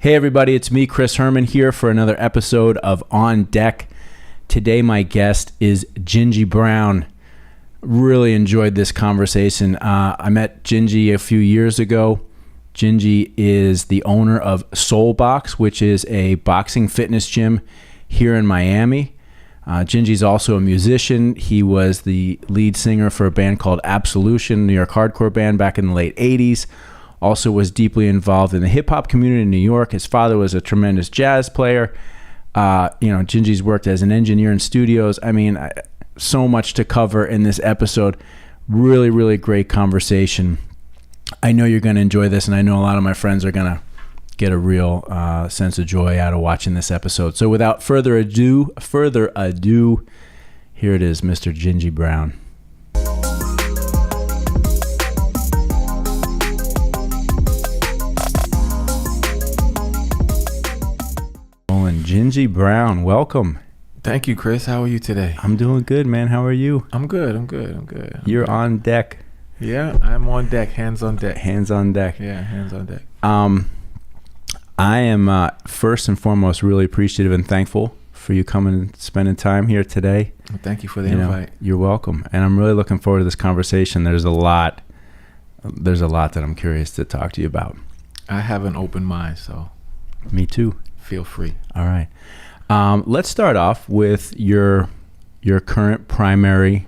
Hey everybody, it's me, Chris Herman, here for another episode of On Deck. Today my guest is Djinji Brown. Really enjoyed this conversation. I met Djinji a few years ago. Djinji is the owner of Soul Box, which is a boxing fitness gym here in Miami. Djinji's also a musician. He was the lead singer for a band called Absolution, New York hardcore band back in the late 80s. Also was deeply involved in the hip-hop community in New York. His father was a tremendous jazz player. Djinji's worked as an engineer in studios. I mean, so much to cover in this episode. Really, really great conversation. I know you're going to enjoy this, and I know a lot of my friends are going to get a real sense of joy out of watching this episode. So without further ado, here it is, Mr. Djinji Brown. Djinji Brown, welcome. Thank you, Chris. How are you today? I'm doing good, man. How are you? I'm good. You're on deck. Yeah, I'm on deck. Hands on deck. Hands on deck. Yeah, hands on deck. I am first and foremost really appreciative and thankful for you coming and spending time here today. Well, thank you for the invite. You're welcome. And I'm really looking forward to this conversation. There's a lot that I'm curious to talk to you about. I have an open mind, so. Me too. Feel free. All right. Let's start off with your current primary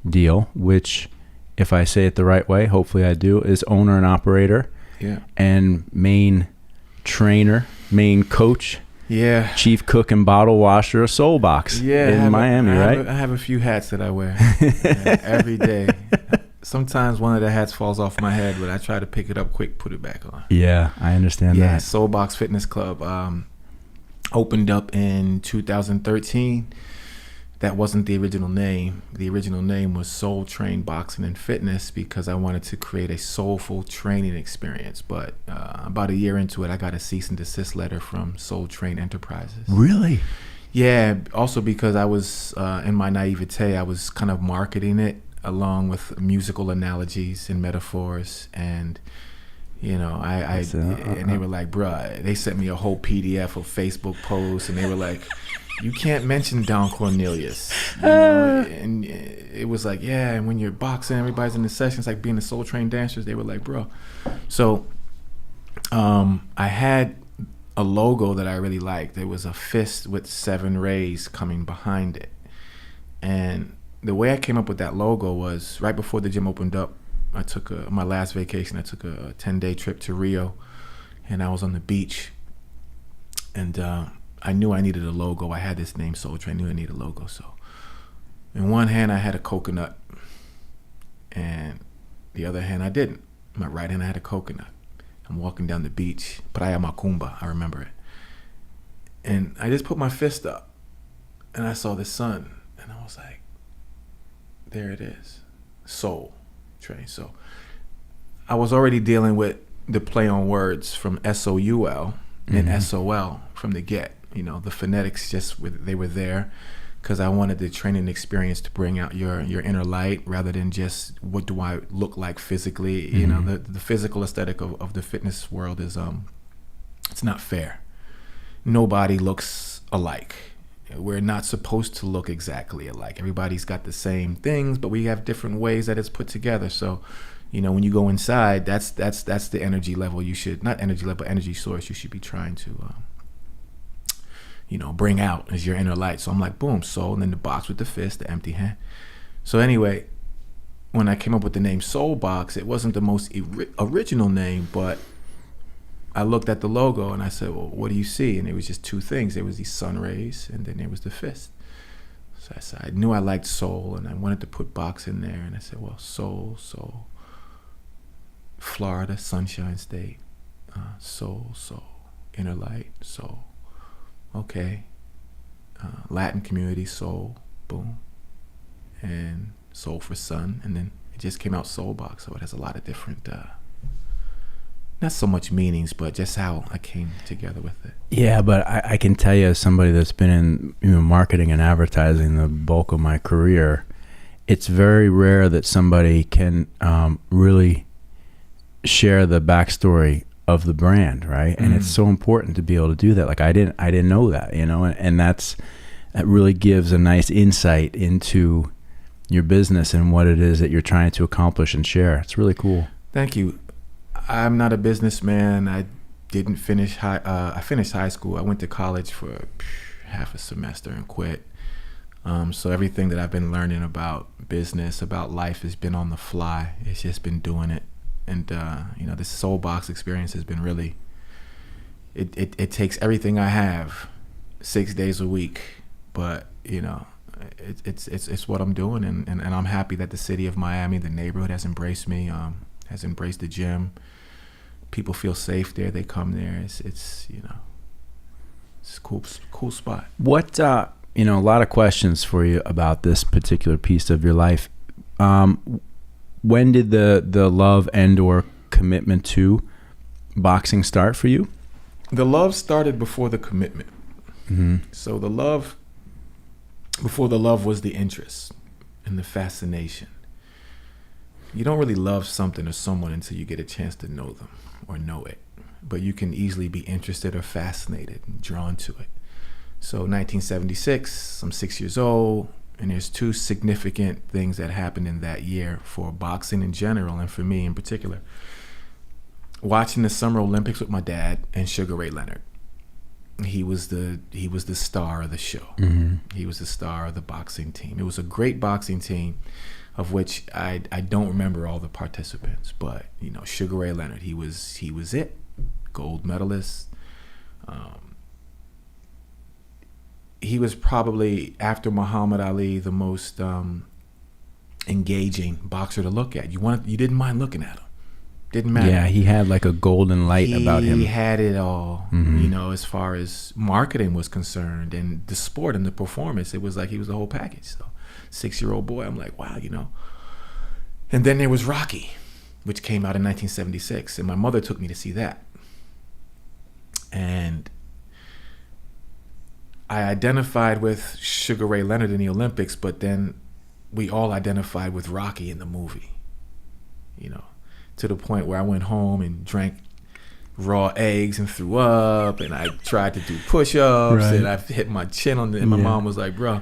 deal, which, if I say it the right way, hopefully I do, is owner and operator. Yeah. And main trainer, main coach. Yeah. Chief cook and bottle washer of Soul Box in Miami, right? I have a few hats that I wear every day. Sometimes one of the hats falls off my head, but I try to pick it up quick, put it back on. Yeah, I understand that. Yeah, Soul Box Fitness Club opened up in 2013. That wasn't the original name. The original name was Soul Train Boxing and Fitness because I wanted to create a soulful training experience. But about a year into it, I got a cease and desist letter from Soul Train Enterprises. Really? Yeah, also because I was, in my naivete, I was kind of marketing it along with musical analogies and metaphors, and and they were like, bruh, they sent me a whole PDF of Facebook posts, and they were like, you can't mention Don Cornelius, and it was like, yeah, and when you're boxing, everybody's in the sessions like being the Soul Train dancers. They were like, bro. So I had a logo that I really liked. There was a fist with 7 rays coming behind it, and the way I came up with that logo was right before the gym opened up. I took my last vacation. I took a 10-day trip to Rio, and I was on the beach. And I knew I needed a logo. I had this name, Soul Train. I knew I needed a logo. So, in one hand, I had a coconut, and the other hand, I didn't. In my right hand, I had a coconut. I'm walking down the beach, Praia Macumba. I remember it. And I just put my fist up, and I saw the sun, and I was like, there it is, Soul Train. So I was already dealing with the play on words from SOUL and SOL from the get. The phonetics they were there because I wanted the training experience to bring out your inner light rather than just what do I look like physically. The physical aesthetic of the fitness world is it's not fair. Nobody looks alike. We're not supposed to look exactly alike. Everybody's got the same things, but we have different ways that it's put together. So, when you go inside, that's the energy level you should, not energy level, energy source you should be trying to, bring out as your inner light. So I'm like, boom, soul, and then the box with the fist, the empty hand. So anyway, when I came up with the name Soul Box, it wasn't the most original name, but I looked at the logo and I said, well, what do you see? And it was just 2 things. There was these sun rays, and then there was the fist. So I said, I knew I liked soul, and I wanted to put box in there. And I said, well, soul, Florida, Sunshine State, soul, inner light, soul. Okay. Latin community, soul, boom. And soul for sun. And then it just came out Soul Box. So it has a lot of different not so much meanings, but just how I came together with it. Yeah, but I can tell you, as somebody that's been in marketing and advertising the bulk of my career, it's very rare that somebody can really share the backstory of the brand, right? And it's so important to be able to do that. Like I didn't know that, and that really gives a nice insight into your business and what it is that you're trying to accomplish and share. It's really cool. Thank you. I'm not a businessman. I didn't finish I finished high school. I went to college for half a semester and quit. So everything that I've been learning about business, about life, has been on the fly. It's just been doing it. And, this Soul Box experience has been really, it takes everything I have 6 days a week, but, it's what I'm doing. And I'm happy that the city of Miami, the neighborhood has embraced me, has embraced the gym. People feel safe there. They come there. It's a cool spot. What, a lot of questions for you about this particular piece of your life. When did the love and or commitment to boxing start for you? The love started before the commitment. Mm-hmm. So before the love was the interest and the fascination. You don't really love something or someone until you get a chance to know them or know it. But you can easily be interested or fascinated and drawn to it. So 1976, I'm 6 years old. And there's two significant things that happened in that year for boxing in general and for me in particular. Watching the Summer Olympics with my dad and Sugar Ray Leonard. He was the star of the show. Mm-hmm. He was the star of the boxing team. It was a great boxing team, of which I don't remember all the participants, but Sugar Ray Leonard, he was it, gold medalist. He was probably, after Muhammad Ali, the most engaging boxer to look at. You didn't mind looking at him. Didn't matter. Yeah, he had like a golden light about him. He had it all, as far as marketing was concerned and the sport and the performance. It was like he was the whole package. So 6-year-old boy, I'm like, wow, And then there was Rocky, which came out in 1976. And my mother took me to see that. And I identified with Sugar Ray Leonard in the Olympics, but then we all identified with Rocky in the movie, to the point where I went home and drank raw eggs and threw up, and I tried to do push-ups, and I hit my chin on and my mom was like, bro,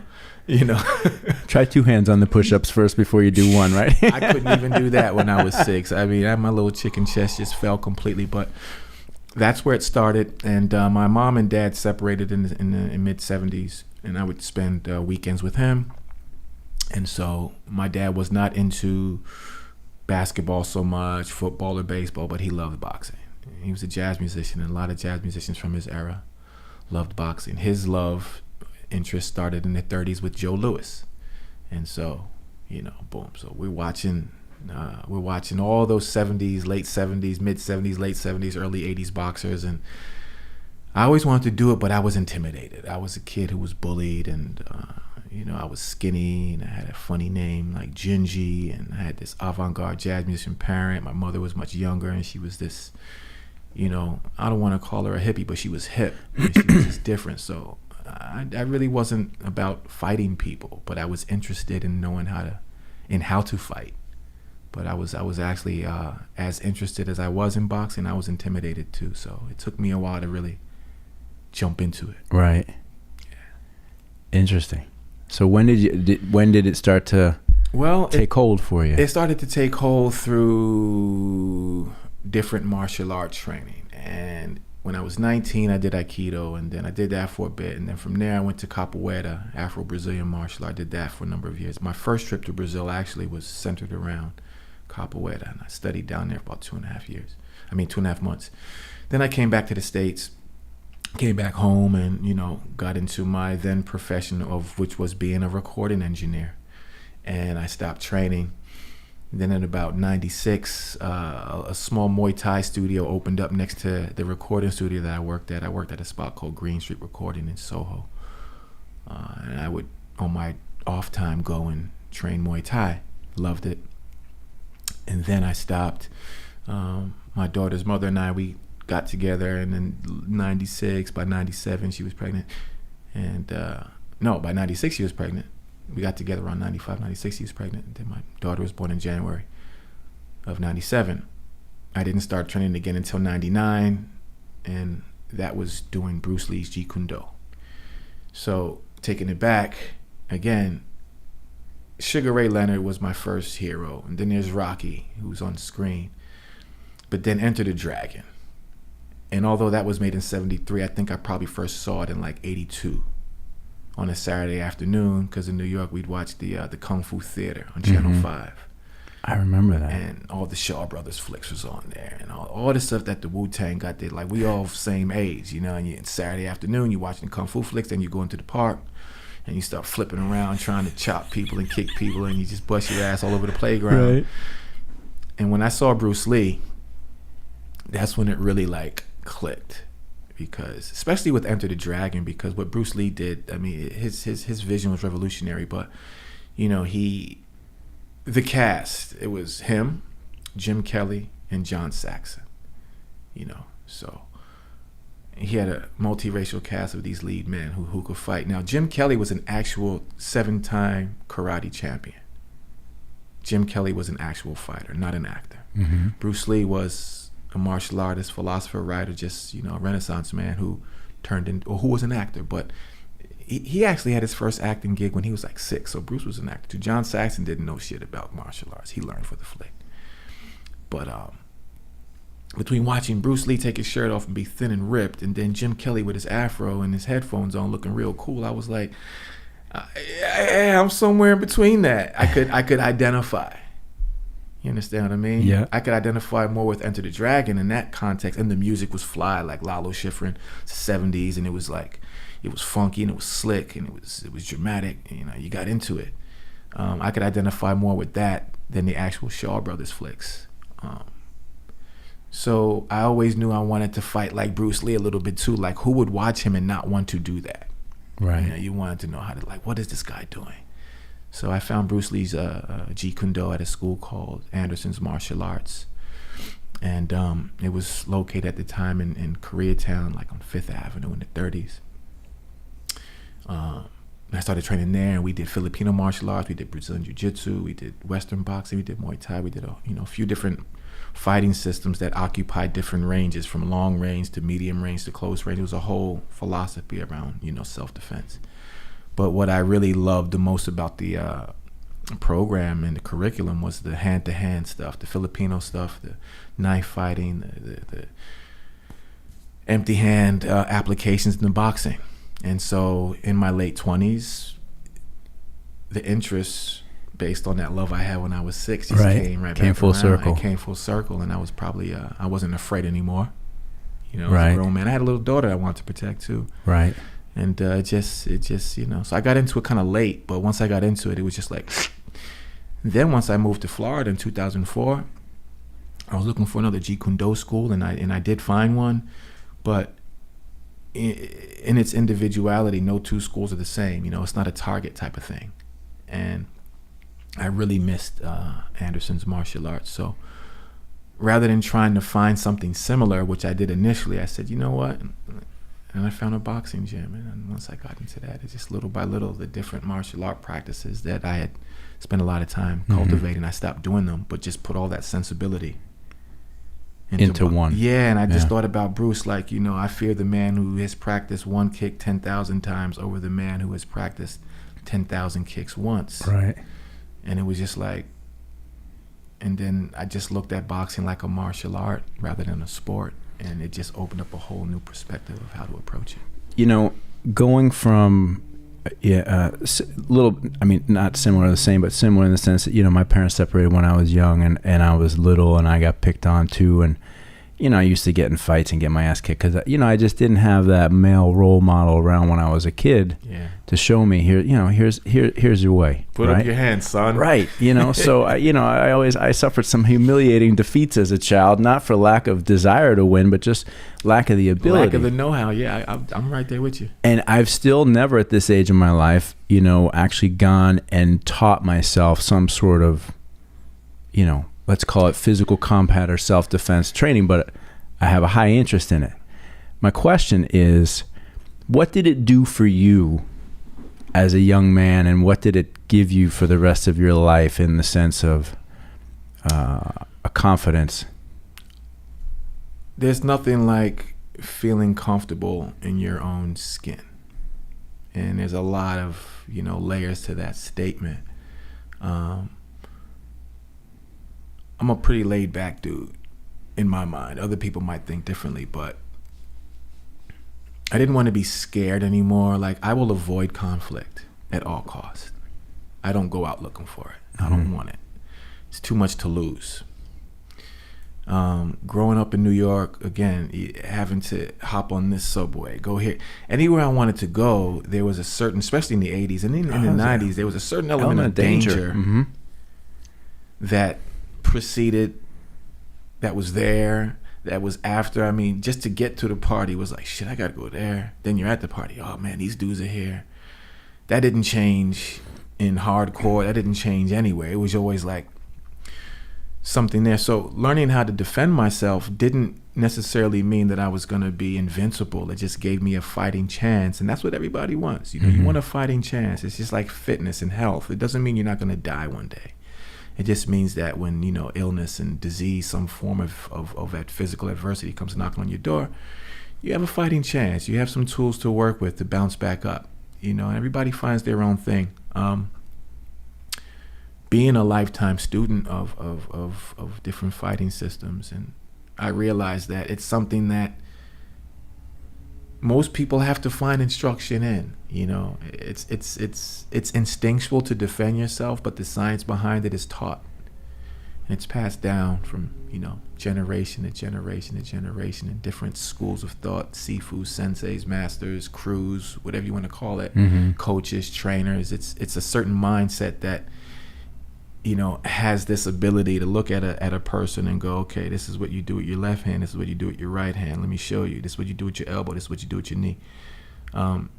Try 2 hands on the push-ups first before you do one, right? I couldn't even do that when I was 6. I mean, my little chicken chest just fell completely, but that's where it started. And my mom and dad separated in the mid-70s, and I would spend weekends with him. And so my dad was not into basketball so much, football or baseball, but he loved boxing. He was a jazz musician, and a lot of jazz musicians from his era loved boxing. His love interest started in the 30s with Joe Louis. And so, boom. So we're watching all those 70s, late 70s, mid 70s, late 70s, early 80s boxers. And I always wanted to do it, but I was intimidated. I was a kid who was bullied, and, I was skinny, and I had a funny name like Djinji, and I had this avant-garde jazz musician parent. My mother was much younger, and she was this, I don't want to call her a hippie, but she was hip, and she was just different. So I really wasn't about fighting people, but I was interested in knowing how to fight. But I was actually as interested as I was in boxing. I was intimidated too, so it took me a while to really jump into it. Right. Yeah. Interesting. So when did it start to take hold for you? It started to take hold through different martial arts training. And when I was 19, I did Aikido, and then I did that for a bit. And then from there, I went to Capoeira, Afro-Brazilian martial art. I did that for a number of years. My first trip to Brazil actually was centered around Capoeira, and I studied down there for about 2.5 months. Then I came back to the States, came back home, and, got into my then profession, of which was being a recording engineer. And I stopped training. Then in about 96, a small Muay Thai studio opened up next to the recording studio that I worked at. I worked at a spot called Green Street Recording in Soho. And I would, on my off time, go and train Muay Thai. Loved it. And then I stopped. My daughter's mother and I, we got together, and then 96, by 97, she was pregnant. And by 96, she was pregnant. We got together around 95, 96, she was pregnant. And then my daughter was born in January of 97. I didn't start training again until 99, and that was doing Bruce Lee's Jeet Kune Do. So taking it back, again, Sugar Ray Leonard was my first hero, and then there's Rocky, who's on the screen. But then Enter the Dragon. And although that was made in 73, I think I probably first saw it in like 82 on a Saturday afternoon, because in New York we'd watch the Kung Fu Theater on Channel 5. I remember that. And all the Shaw Brothers flicks was on there, and all the stuff that the Wu-Tang got there. Like, we all same age, you know, and it's Saturday afternoon, you're watching Kung Fu flicks, then you go into the park, and you start flipping around trying to chop people and kick people, and you just bust your ass all over the playground. Right. And when I saw Bruce Lee, that's when it really like clicked, because especially with Enter the Dragon, because what Bruce Lee did, I mean, his vision was revolutionary. But you know, the cast, it was him, Jim Kelly, and John Saxon. You know, so he had a multiracial cast of these lead men who could fight. Now, Jim Kelly was an actual 7-time karate champion. Jim Kelly was an actual fighter, not an actor. Mm-hmm. Bruce Lee was a martial artist, philosopher, writer, just, you know, a Renaissance man who who was an actor. But he actually had his first acting gig when he was like 6. So Bruce was an actor too. John Saxon didn't know shit about martial arts. He learned for the flick. But between watching Bruce Lee take his shirt off and be thin and ripped, and then Jim Kelly with his afro and his headphones on looking real cool, I was like, I'm somewhere in between that. I could identify. You understand what I mean? Yeah. I could identify more with Enter the Dragon in that context, and the music was fly, like Lalo Schifrin, 70s, and it was like, it was funky and it was slick and it was dramatic. You know, you got into it. I could identify more with that than the actual Shaw Brothers flicks. So I always knew I wanted to fight like Bruce Lee a little bit too. Like, who would watch him and not want to do that? Right. You know, you wanted to know how to, like, what is this guy doing? So I found Bruce Lee's Jeet Kune Do at a school called Anderson's Martial Arts. And it was located at the time in Koreatown, like on 5th Avenue in the 30s. I started training there, and we did Filipino martial arts, we did Brazilian Jiu-Jitsu, we did Western boxing, we did Muay Thai, we did a few different fighting systems that occupied different ranges, from long range to medium range to close range. It was a whole philosophy around, you know, self-defense. But what I really loved the most about the program and the curriculum was the hand-to-hand stuff, the Filipino stuff, the knife fighting, the empty hand applications in the boxing. And so in my late 20s, the interest based on that love I had when I was 6 just came back full around. circle. It came full circle, and I was probably, I wasn't afraid anymore. You know, Right. as a grown man. I had a little daughter I wanted to protect too. Right. And it just, you know, so I got into it kind of late, but once I got into it, it was just like, then once I moved to Florida in 2004, I was looking for another Jeet Kune Do school, and I did find one, but in its individuality, no two schools are the same. You know, it's not a target type of thing. And I really missed Anderson's martial arts. So rather than trying to find something similar, which I did initially, I said, you know what? And I found a boxing gym. And once I got into that, it's just little by little, the different martial art practices that I had spent a lot of time cultivating, I stopped doing them, but just put all that sensibility into one. Yeah, and I just thought about Bruce, like, you know, I fear the man who has practiced one kick 10,000 times over the man who has practiced 10,000 kicks once. Right. And it was just like, and then I just looked at boxing like a martial art rather than a sport, and it just opened up a whole new perspective of how to approach it. You know, going from little, I mean, not similar to the same, but similar in the sense that, you know, my parents separated when I was young, and I was little, and I got picked on too, and, you know, I used to get in fights and get my ass kicked because, you know, I just didn't have that male role model around when I was a kid to show me, here, you know, here's your way. Put right? up your hands, son. Right. You know, so, I suffered some humiliating defeats as a child, not for lack of desire to win, but just lack of the ability. Lack of the know-how. Yeah, I'm right there with you. And I've still never at this age of my life, you know, actually gone and taught myself some sort of, you know, let's call it physical combat or self-defense training, but I have a high interest in it. My question is, what did it do for you as a young man, and what did it give you for the rest of your life in the sense of a confidence? there's nothing like feeling comfortable in your own skin. And there's a lot of, layers to that statement. I'm a pretty laid back dude in my mind. Other people might think differently, but I didn't want to be scared anymore. Like, I will avoid conflict at all costs. I don't go out looking for it. I don't want it. It's too much to lose. Growing up in New York, again, having to hop on this subway, go here. Anywhere I wanted to go, there was a certain, especially in the 80s and in the 90s, there was a certain element of danger that preceded, that was there, that was after. I mean, just to get to the party was like, shit, I got to go there. Then you're at the party. Oh, man, these dudes are here. That didn't change in hardcore. That didn't change anywhere. It was always like something there. So learning how to defend myself didn't necessarily mean that I was going to be invincible. It just gave me a fighting chance. And that's what everybody wants. You want a fighting chance. It's just like fitness and health. It doesn't mean you're not going to die one day. It just means that when, illness and disease, some form of that physical adversity comes knocking on your door, you have a fighting chance. You have some tools to work with to bounce back up. Everybody finds their own thing. Being a lifetime student of different fighting systems, and I realized that it's something that most people have to find instruction in. It's instinctual to defend yourself, but the science behind it is taught, and it's passed down from generation to generation to generation in different schools of thought: sifu, senseis, masters, crews, whatever you want to call it, coaches, trainers. It's a certain mindset that has this ability to look at a person and go, okay, this is what you do with your left hand, this is what you do with your right hand, let me show you, this is what you do with your elbow, this is what you do with your knee.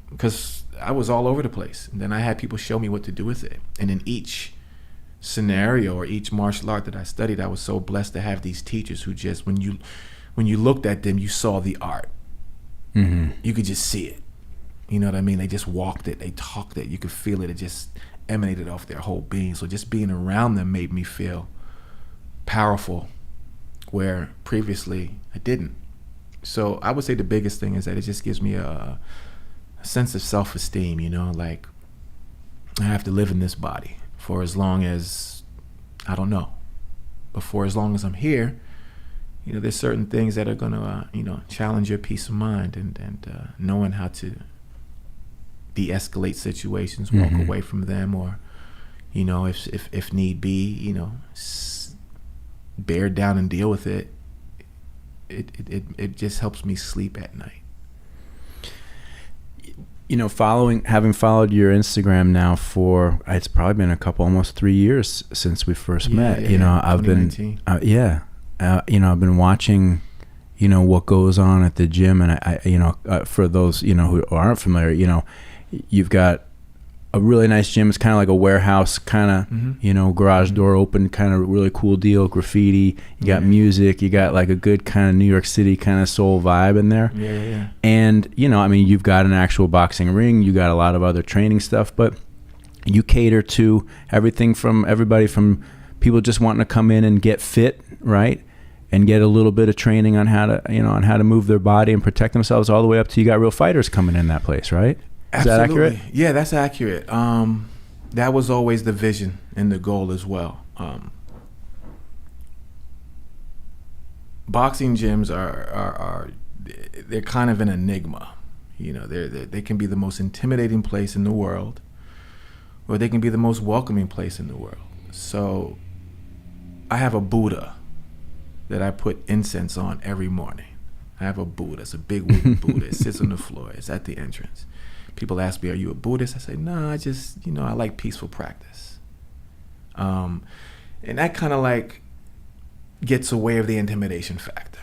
Because I was all over the place, and then I had people show me what to do with it. And in each scenario or each martial art that I studied, I was so blessed to have these teachers who just, when you looked at them, you saw the art. You could just see it. You know what I mean? They just walked it, they talked it, you could feel it. It just emanated off their whole being. So just being around them made me feel powerful, where previously I didn't. So I would say the biggest thing is that it just gives me a sense of self-esteem. Like, I have to live in this body for as long as, I don't know, but for as long as I'm here, there's certain things that are gonna challenge your peace of mind, and knowing how to de-escalate situations, walk away from them, or if need be, bear down and deal with it. It just helps me sleep at night. Having followed your Instagram now for, it's probably been almost 3 years since we first met. I've been I've been watching what goes on at the gym, and I for those who aren't familiar, you've got a really nice gym. It's kind of like a warehouse kind of, garage door open, kind of really cool deal, graffiti. You got music. You got like a good kind of New York City kind of soul vibe in there. Yeah. And, you've got an actual boxing ring. You got a lot of other training stuff, but you cater to everything from everybody from people just wanting to come in and get fit, right? And get a little bit of training on how to move their body and protect themselves, all the way up to you got real fighters coming in that place, right? Is that accurate? Yeah, that's accurate. That was always the vision and the goal as well. Boxing gyms are they're kind of an enigma. They can be the most intimidating place in the world, or they can be the most welcoming place in the world. So I have a Buddha that I put incense on every morning. I have a Buddha. It's a big wooden Buddha. It sits on the floor. It's at the entrance. People ask me, are you a Buddhist? I say, no, I just, I like peaceful practice. And that kind of like gets away of the intimidation factor.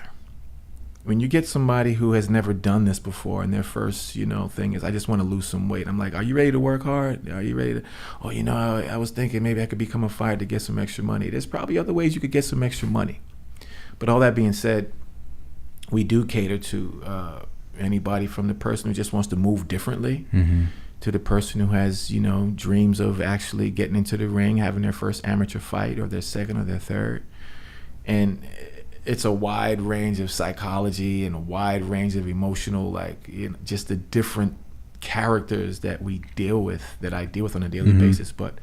When you get somebody who has never done this before, and their first, thing is, I just want to lose some weight. I'm like, are you ready to work hard? Are you ready to, I was thinking maybe I could become a fighter to get some extra money. There's probably other ways you could get some extra money. But all that being said, we do cater to anybody from the person who just wants to move differently to the person who has, dreams of actually getting into the ring, having their first amateur fight, or their second or their third. And it's a wide range of psychology and a wide range of emotional, just the different characters that I deal with on a daily basis. But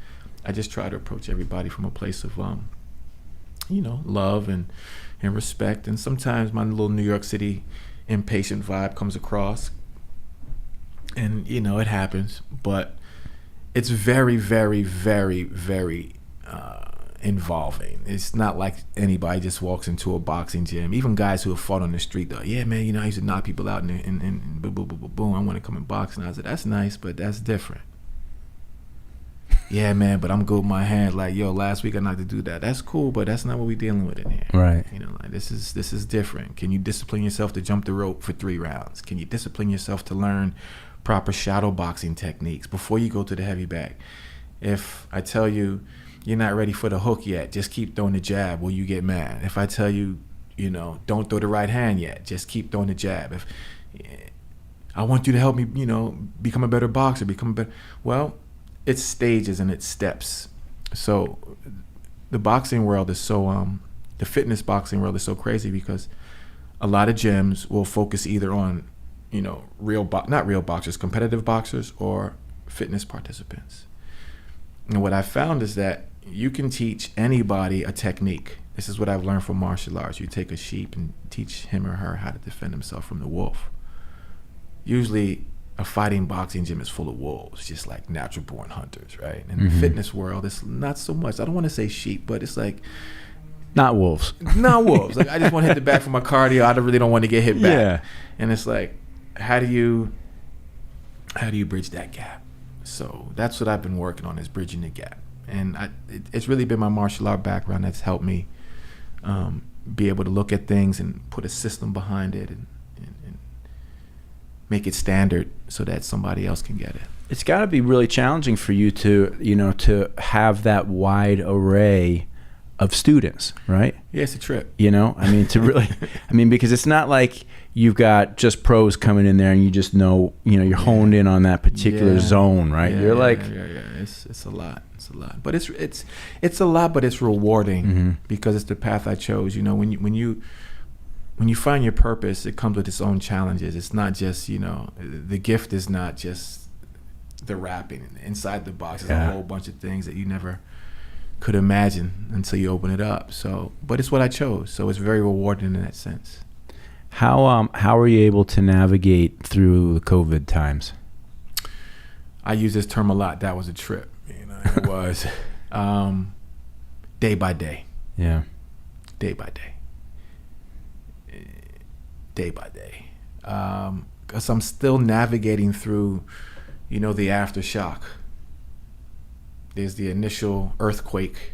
I just try to approach everybody from a place of, love and respect. And sometimes my little New York City impatient vibe comes across, and it happens. But it's very, very, very, very involving. It's not like anybody just walks into a boxing gym. Even guys who have fought on the street, though, yeah, man, I used to knock people out and boom, boom, boom, boom, boom. I want to come and box. And I said, that's nice, but that's different. Yeah, man, but I'm good with my hand. Like, yo, last week I knocked to do that. That's cool, but that's not what we're dealing with in here. Right. This is different. Can you discipline yourself to jump the rope for 3 rounds? Can you discipline yourself to learn proper shadow boxing techniques before you go to the heavy bag? If I tell you you're not ready for the hook yet, just keep throwing the jab, will you get mad? If I tell you, don't throw the right hand yet, just keep throwing the jab. If I want you to help me, become a better boxer, well, it's stages and it's steps. So the boxing world is so, the fitness boxing world is so crazy because a lot of gyms will focus either on, not real boxers, competitive boxers, or fitness participants. And what I found is that you can teach anybody a technique. This is what I've learned from martial arts. You take a sheep and teach him or her how to defend himself from the wolf. Usually a fighting boxing gym is full of wolves, just like natural born hunters, right? In the fitness world, it's not so much. I don't want to say sheep, but it's like not wolves. Not wolves. Like, I just want to hit the back for my cardio. I really don't want to get hit back. Yeah. And it's like, how do you bridge that gap? So that's what I've been working on, is bridging the gap. And it's really been my martial art background that's helped me be able to look at things and put a system behind it and make it standard so that somebody else can get it. It's got to be really challenging for you to, to have that wide array of students, right? Yeah, it's a trip. To really, because it's not like you've got just pros coming in there and you just know, you're honed in on that particular zone, right? Yeah, you're like, it's a lot. It's a lot, but it's a lot, but it's rewarding because it's the path I chose. When you find your purpose, it comes with its own challenges. It's not just, the gift is not just the rapping. Inside the box is a whole bunch of things that you never could imagine until you open it up. So, but it's what I chose. So it's very rewarding in that sense. How are you able to navigate through the COVID times? I use this term a lot. That was a trip. It was day by day. Yeah. Day by day. Day by day. Because I'm still navigating through, the aftershock. There's the initial earthquake,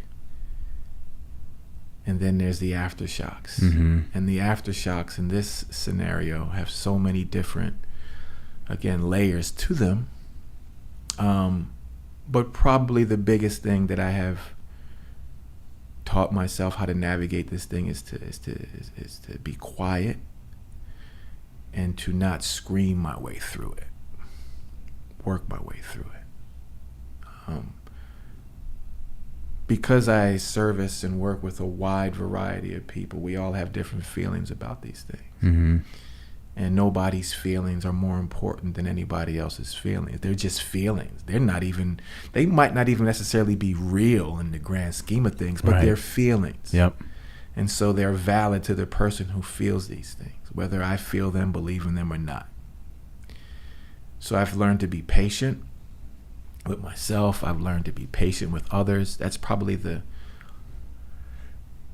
and then there's the aftershocks. And the aftershocks in this scenario have so many different, again, layers to them. But probably the biggest thing that I have taught myself how to navigate this thing is to be quiet and to not scream my way through it. Work my way through it. Because I service and work with a wide variety of people, we all have different feelings about these things. And nobody's feelings are more important than anybody else's feelings. They're just feelings. They might not even necessarily be real in the grand scheme of things, but they're feelings. Yep. And so they're valid to the person who feels these things, whether I feel them, believe in them or not. So I've learned to be patient with myself. I've learned to be patient with others. That's probably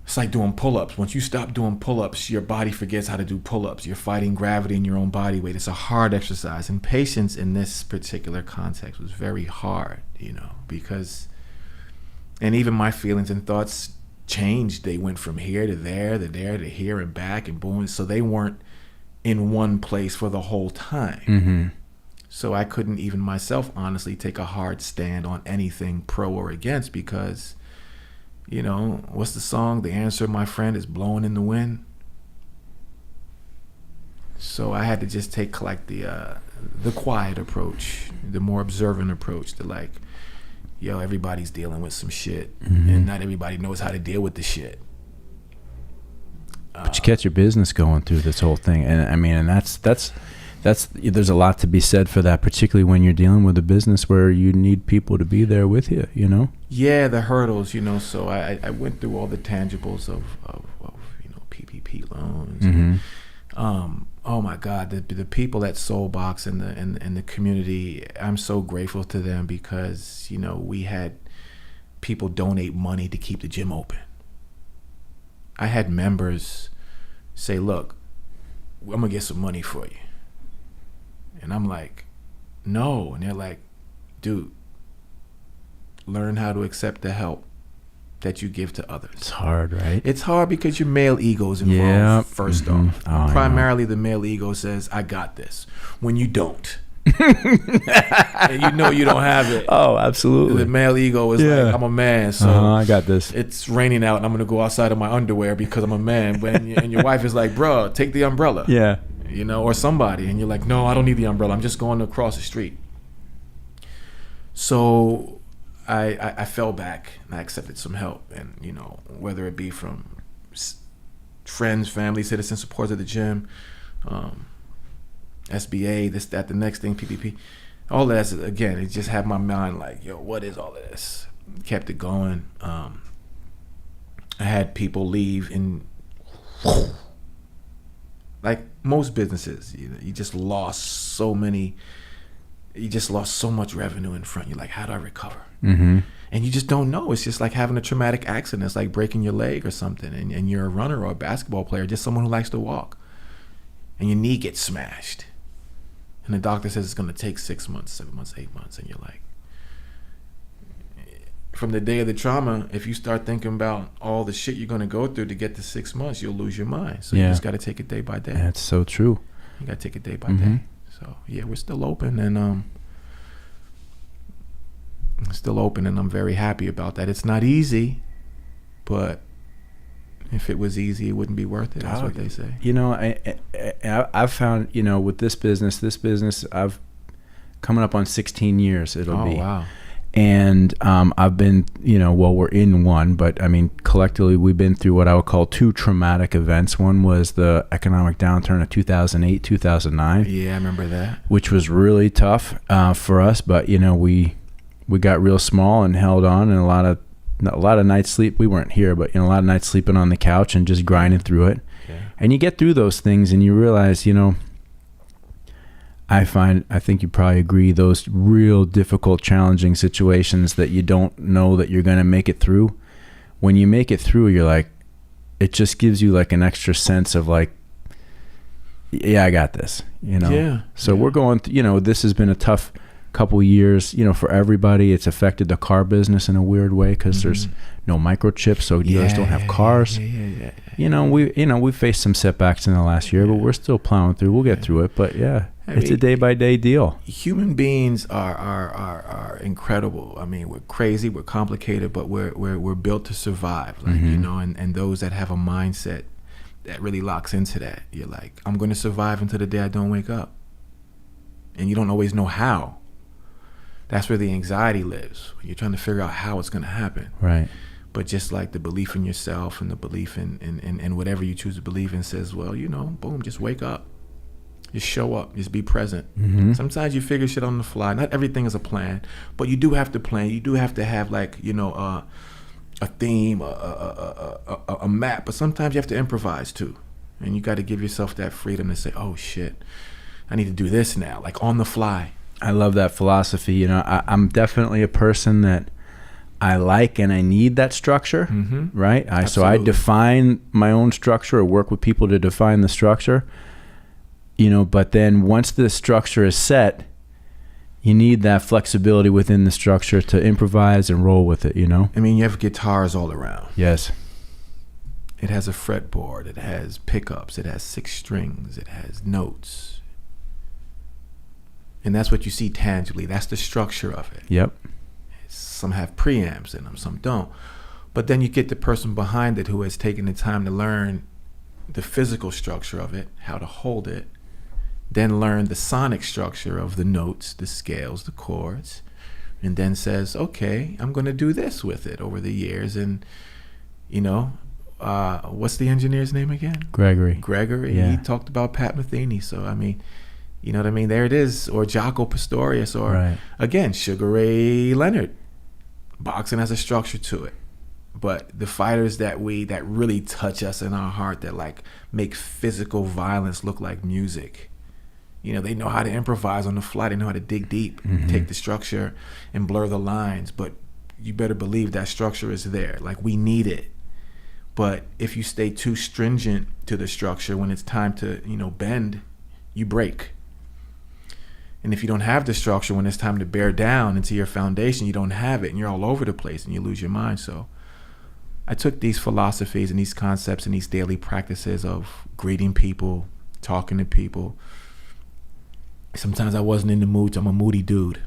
it's like doing pull-ups. Once you stop doing pull-ups, your body forgets how to do pull-ups. You're fighting gravity in your own body weight. It's a hard exercise. And patience in this particular context was very hard, because, and even my feelings and thoughts changed. They went from here to there, to there, to here and back and boom. So they weren't in one place for the whole time. So I couldn't even myself honestly take a hard stand on anything pro or against because, what's the song? The answer, my friend, is blowing in the wind. So I had to just take like the quiet approach, the more observant approach to like, everybody's dealing with some shit and not everybody knows how to deal with the shit. But you get your business going through this whole thing, and I mean, and that's there's a lot to be said for that, particularly when you're dealing with a business where you need people to be there with you. You know. Yeah, the hurdles. You know, so I went through all the tangibles of PPP loans. Mm-hmm. Oh my God, the people at Soulbox and the community, I'm so grateful to them because, you know, we had people donate money to keep the gym open. I had members say, look, I'm gonna get some money for you. And I'm like, no. And they're like, dude, learn how to accept the help that you give to others. It's hard, right? It's hard because your male ego is involved, first off. Oh, primarily, the male ego says, I got this, when you don't. And you know you don't have it. Oh, absolutely. The male ego is like, I'm a man, so I got this. It's raining out and I'm going to go outside in my underwear because I'm a man. And your wife is like, bro, take the umbrella. Yeah. You know, or somebody. And you're like, no, I don't need the umbrella. I'm just going across the street. So I fell back and I accepted some help, and you know, whether it be from friends, family, citizen supporters at the gym, SBA, this, that, the next thing, PPP, all of that. Again, it just had my mind like, yo, what is all of this? Kept it going. I had people leave in, like most businesses, you just lost so many. You just lost so much revenue in front. You're like, how do I recover? Mm-hmm. And you just don't know. It's just like having a traumatic accident. It's like breaking your leg or something. And you're a runner or a basketball player, just someone who likes to walk. And your knee gets smashed. And the doctor says it's going to take 6 months, 7 months, 8 months. And you're like, from the day of the trauma, if you start thinking about all the shit you're going to go through to get to 6 months, you'll lose your mind. So you just got to take it day by day. That's so true. You got to take it day by day. So yeah, we're still open, and I'm very happy about that. It's not easy, but if it was easy, it wouldn't be worth it. That's what they say. You know, I've found, you know, with this business, I've coming up on 16 years. It'll be. Oh wow. And I've been, you know, well, we're in one, but I mean, collectively, we've been through what I would call two traumatic events. One was the economic downturn of 2008, 2009. Yeah, I remember that. Which was really tough for us, but you know, we got real small and held on, and a lot of nights sleep. We weren't here, but you know, a lot of nights sleeping on the couch and just grinding through it. Yeah. And you get through those things, and you realize, you know, I think you probably agree, those real difficult, challenging situations that you don't know that you're going to make it through. When you make it through, you're like, it just gives you like an extra sense of like, yeah, I got this, you know? Yeah. So we're going, you know, this has been a tough couple years, you know, for everybody. It's affected the car business in a weird way because there's no microchips, so dealers don't have cars. Yeah. You know, we faced some setbacks in the last year, but we're still plowing through. We'll get through it, but yeah. It's a day-by-day deal. Human beings are incredible. I mean, we're crazy, we're complicated, but we're built to survive. Like, you know, and those that have a mindset that really locks into that, you're like, I'm going to survive until the day I don't wake up. And you don't always know how. That's where the anxiety lives. You're trying to figure out how it's going to happen. Right. But just like the belief in yourself and the belief in whatever you choose to believe in says, well, you know, boom, just wake up. Just show up. Just be present. Sometimes you figure shit on the fly. Not everything is a plan, but you do have to plan. You do have to have, like, you know, a theme, a map. But sometimes you have to improvise too, and you got to give yourself that freedom to say, "Oh shit, I need to do this now," like on the fly. I love that philosophy. You know, I'm definitely a person that I like and I need that structure. Right. So I define my own structure or work with people to define the structure. You know, but then once the structure is set, you need that flexibility within the structure to improvise and roll with it, you know? I mean, you have guitars all around. Yes. It has a fretboard. It has pickups. It has 6 strings. It has notes. And that's what you see tangibly. That's the structure of it. Yep. Some have preamps in them, some don't. But then you get the person behind it who has taken the time to learn the physical structure of it, how to hold it, then learn the sonic structure of the notes, the scales, the chords, and then says, okay, I'm going to do this with it over the years. And, you know, what's the engineer's name again? Gregory. Yeah. He talked about Pat Metheny. So I mean, you know what I mean? There it is. Or Jaco Pastorius, or again, Sugar Ray Leonard. Boxing has a structure to it. But the fighters that really touch us in our heart, that like make physical violence look like music. You know, they know how to improvise on the fly. They know how to dig deep, take the structure and blur the lines. But you better believe that structure is there. Like, we need it. But if you stay too stringent to the structure, when it's time to, you know, bend, you break. And if you don't have the structure, when it's time to bear down into your foundation, you don't have it, and you're all over the place and you lose your mind. So I took these philosophies and these concepts and these daily practices of greeting people, talking to people. Sometimes I wasn't in the mood. I'm a moody dude.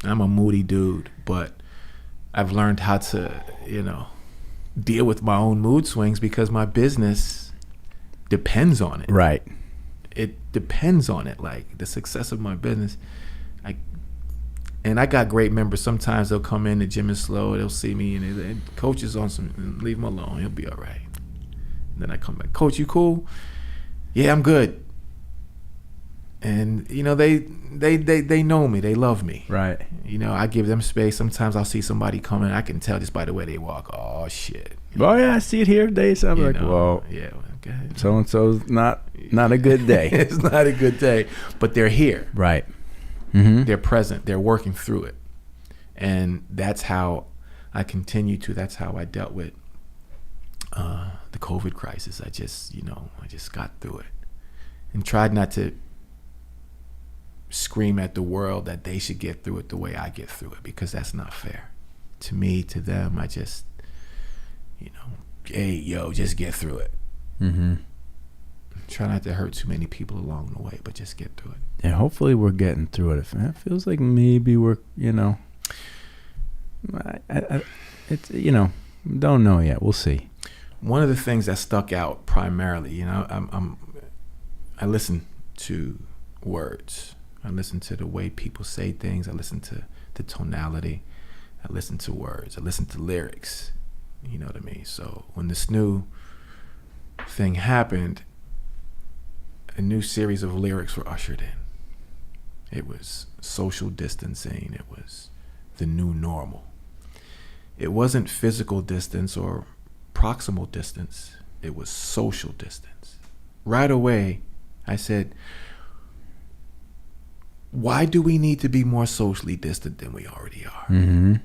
But I've learned how to, you know, deal with my own mood swings, because my business depends on it. Right. It depends on it. Like, the success of my business. And I got great members. Sometimes they'll come in, the gym is slow, they'll see me, and coach is on some, leave him alone, he'll be all right. And then I come back, coach, you cool? Yeah, I'm good. And you know, they know me, they love me. Right. You know, I give them space. Sometimes I'll see somebody coming, I can tell just by the way they walk. Oh shit. Oh yeah, I see it here today. So I'm like, whoa. Yeah. Okay. So and so's not a good day. It's not a good day, but they're here. Right. Mm-hmm. They're present. They're working through it, and that's how I continue to. That's how I dealt with the COVID crisis. I just got through it, and tried not to scream at the world that they should get through it the way I get through it, because that's not fair to me, to them. I just, you know, hey, yo, just get through it. Mm-hmm. Try not to hurt too many people along the way, but just get through it. Yeah, hopefully we're getting through it. It feels like maybe we're, you know, it's, you know, don't know yet. We'll see. One of the things that stuck out primarily, you know, I listen to words. I listen to the way people say things. I listen to the tonality. I listen to words. I listen to lyrics. You know what I mean? So when this new thing happened, a new series of lyrics were ushered in. It was social distancing. It was the new normal. It wasn't physical distance or proximal distance. It was social distance. Right away, I said, why do we need to be more socially distant than we already are? Mm-hmm.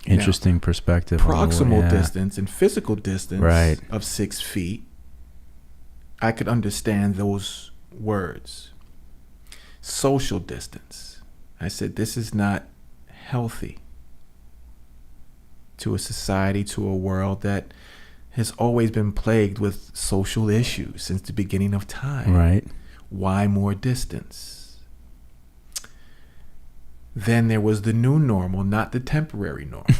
Interesting perspective. Proximal distance and physical distance of 6 feet, I could understand those words. Social distance. I said, this is not healthy to a society, to a world that has always been plagued with social issues since the beginning of time. Right. Why more distance? Then there was the new normal, not the temporary normal.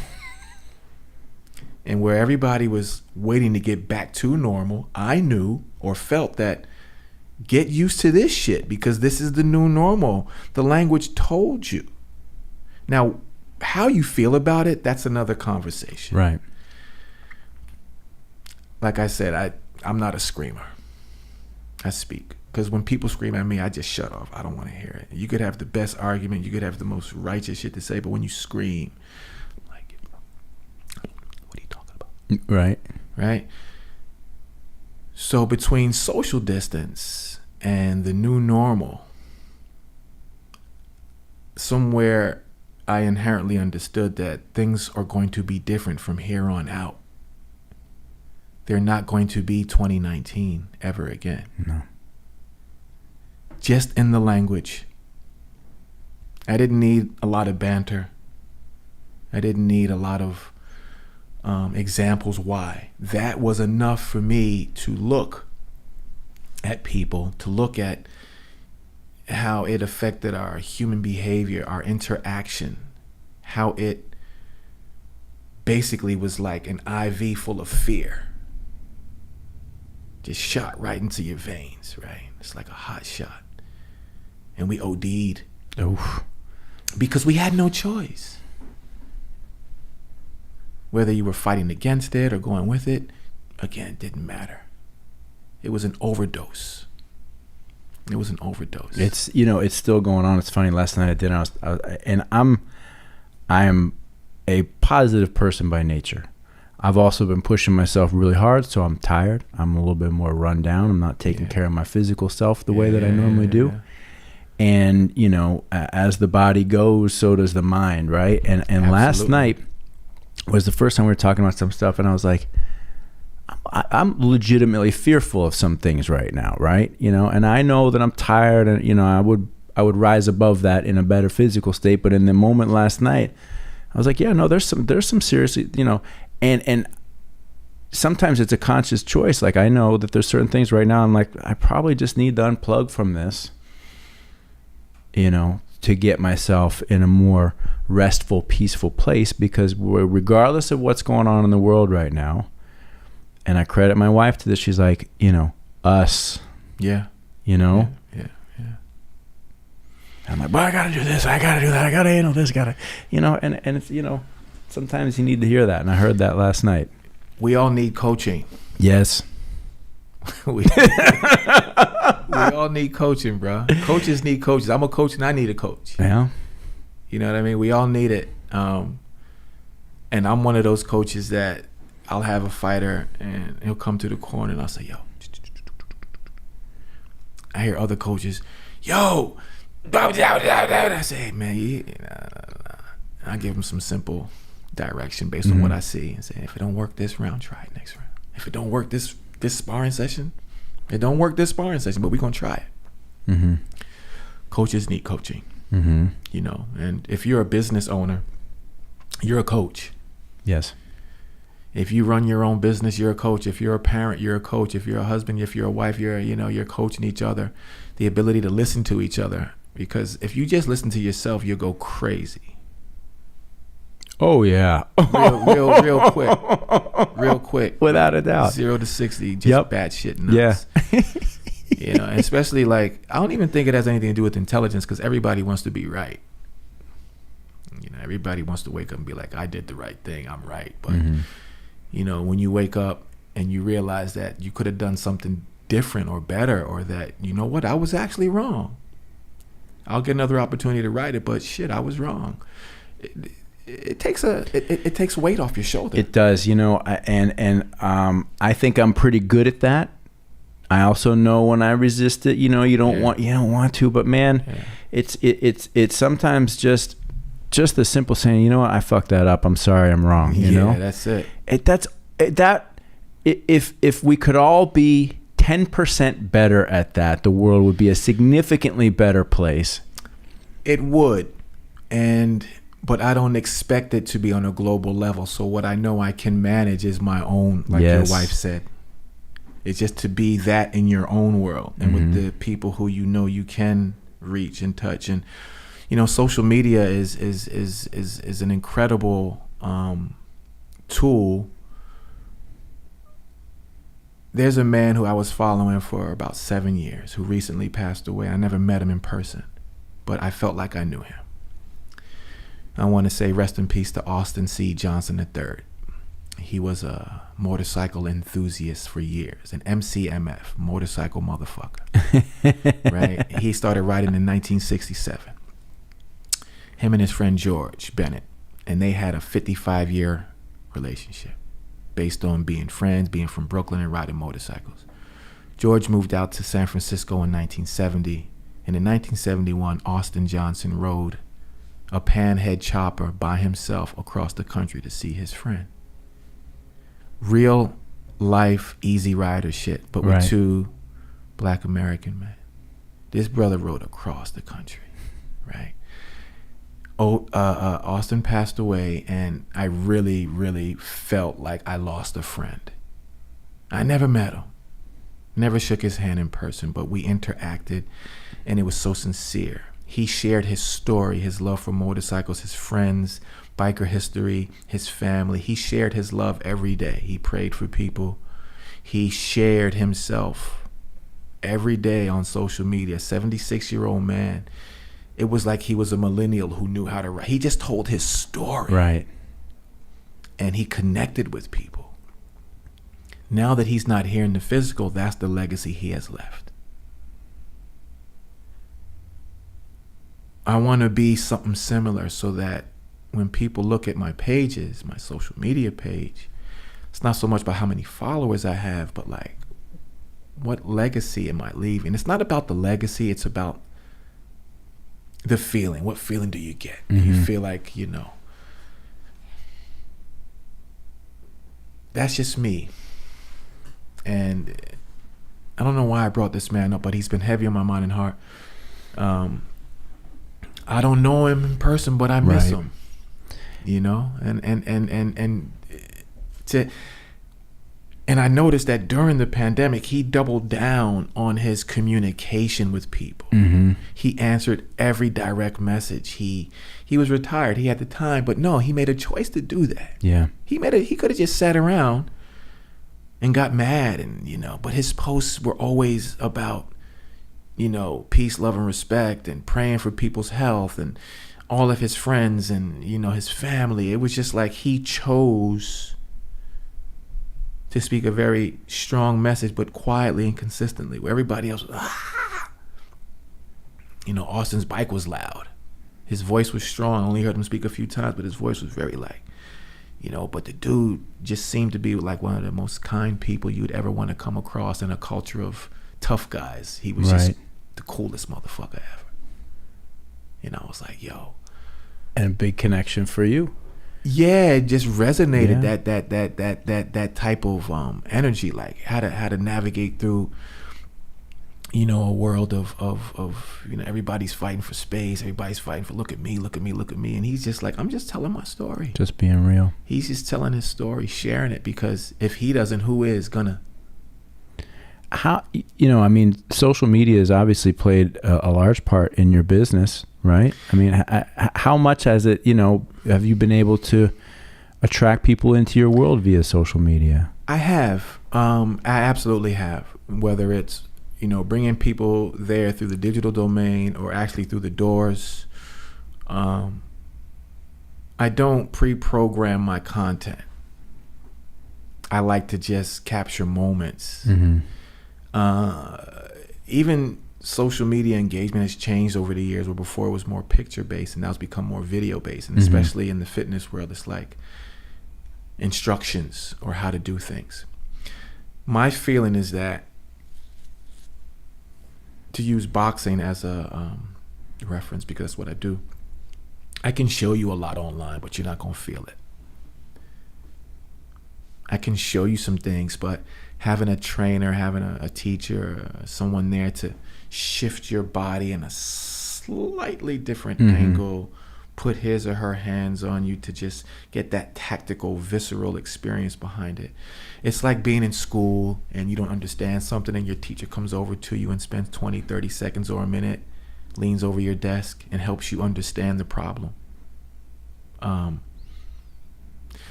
And where everybody was waiting to get back to normal, I knew or felt that get used to this shit, because this is the new normal. The language told you. Now, how you feel about it, that's another conversation. Right. Like I said, I'm not a screamer. I speak. Because when people scream at me, I just shut off. I don't want to hear it. You could have the best argument. You could have the most righteous shit to say. But when you scream, like, what are you talking about? Right. Right? So between social distance and the new normal, somewhere I inherently understood that things are going to be different from here on out. They're not going to be 2019 ever again. No. Just in the language. I didn't need a lot of banter. I didn't need a lot of examples why. That was enough for me to look at people, to look at how it affected our human behavior, our interaction, how it basically was like an IV full of fear. Just shot right into your veins, right? It's like a hot shot. And we OD'd. Oof. Because we had no choice. Whether you were fighting against it or going with it, again, it didn't matter. It was an overdose. It was an overdose. It's, it's still going on. It's funny. Last night at dinner, I am a positive person by nature. I've also been pushing myself really hard, so I'm tired. I'm a little bit more run down. I'm not taking care of my physical self the way that I normally do. And, as the body goes, so does the mind, right? And last night was the first time we were talking about some stuff, and I was like, I'm legitimately fearful of some things right now, right? And I know that I'm tired, and I would rise above that in a better physical state. But in the moment last night, I was like, yeah, no, there's some seriously, and sometimes it's a conscious choice. Like, I know that there's certain things right now I'm like, I probably just need to unplug from this, to get myself in a more restful, peaceful place, because regardless of what's going on in the world right now, and I credit my wife to this, she's like, us. Yeah. Yeah. I'm like, but I gotta do this, I gotta do that, I gotta handle this, and it's, sometimes you need to hear that. And I heard that last night. We all need coaching. Yes. we all need coaching, bro. Coaches need coaches. I'm a coach and I need a coach. Yeah. You know what I mean? We all need it. And I'm one of those coaches that I'll have a fighter and he'll come to the corner and I'll say, yo. I hear other coaches, yo. I say, hey, man, I give him some simple direction based on what I see and say, if it don't work this round, try it next round. If it don't work this sparring session, but we're gonna try it. Mm-hmm. Coaches need coaching. Mm-hmm. And if you're a business owner, you're a coach. Yes. If you run your own business, you're a coach. If you're a parent, you're a coach. If you're a husband, if you're a wife, you're coaching each other. The ability to listen to each other, because if you just listen to yourself, you'll go crazy. Oh yeah. real quick. Without a doubt. 0 to 60, just batshit nuts. Yeah. And especially I don't even think it has anything to do with intelligence, because everybody wants to be right. Everybody wants to wake up and be like, I did the right thing, I'm right. But when you wake up and you realize that you could have done something different or better, or that, I was actually wrong. I'll get another opportunity to right it, but shit, I was wrong. It takes weight off your shoulder. It does, I think I'm pretty good at that. I also know when I resist it, you don't want to, but man, it's sometimes just the simple saying, I fucked that up. I'm sorry. I'm wrong. You know, that's it. If we could all be 10% better at that, the world would be a significantly better place. It would. But I don't expect it to be on a global level. So what I know I can manage is my own, like your wife said. It's just to be that in your own world and with the people who you can reach and touch. And social media is an incredible tool. There's a man who I was following for about 7 years who recently passed away. I never met him in person, but I felt like I knew him. I want to say rest in peace to Austin C. Johnson III. He was a motorcycle enthusiast for years, an MCMF, motorcycle motherfucker. Right? He started riding in 1967. Him and his friend George Bennett, and they had a 55-year relationship based on being friends, being from Brooklyn and riding motorcycles. George moved out to San Francisco in 1970, and in 1971, Austin Johnson rode a panhead chopper by himself across the country to see his friend. Real life Easy Rider shit, but with two black American men. This brother rode across the country, right? Austin passed away, and I really, really felt like I lost a friend. I never met him, never shook his hand in person, but we interacted, and it was so sincere. He shared his story, his love for motorcycles, his friends, biker history, his family. He shared his love every day. He prayed for people. He shared himself every day on social media. 76-year-old man. It was like he was a millennial who knew how to write. He just told his story. Right. And he connected with people. now that he's not here in the physical, that's the legacy he has left. I want to be something similar so that when people look at my pages, my social media page, it's not so much about how many followers I have, but like, what legacy am I leaving? It's not about the legacy. It's about the feeling. What feeling do you get? Do you feel like, you know, that's just me. And I don't know why I brought this man up, but he's been heavy on my mind and heart. I don't know him in person, but I miss him. You know, and I noticed that during the pandemic, he doubled down on his communication with people. He answered every direct message. He was retired. He had the time, but no, he made a choice to do that. Yeah, he could have just sat around and got mad, and you know, but his posts were always about, you know, peace, love, and respect, and praying for people's health, and all of his friends, and you know, his family. It was just like he chose to speak a very strong message, but quietly and consistently, where everybody else was, you know, Austin's bike was loud. His voice was strong. I only heard him speak a few times, but his voice was very like, you know, but the dude just seemed to be like one of the most kind people you'd ever want to come across in a culture of tough guys. He was just the coolest motherfucker ever. And I was like, yo. And a big connection for you. Yeah, it just resonated, that type of energy, like how to navigate through, you know, a world of you know, everybody's fighting for space, everybody's fighting for look at me, and he's just like, I'm just telling my story. Just being real. He's just telling his story, sharing it, because if he doesn't, who is gonna? How, you know, I mean, social media has obviously played a large part in your business, right? I mean, how much has it, you know, have you been able to attract people into your world via social media? I have. I absolutely have. Whether it's, you know, bringing people there through the digital domain or actually through the doors. I don't pre-program my content. I like to just capture moments. Even social media engagement has changed over the years, where before it was more picture-based and now it's become more video-based. And especially in the fitness world, it's like instructions or how to do things. My feeling is that, to use boxing as a reference, because that's what I do, I can show you a lot online, but you're not going to feel it. I can show you some things, but having a trainer, having a teacher, someone there to shift your body in a slightly different angle, put his or her hands on you to just get that tactical, visceral experience behind it. It's like being in school and you don't understand something, and your teacher comes over to you and spends 20, 30 seconds or a minute, leans over your desk and helps you understand the problem.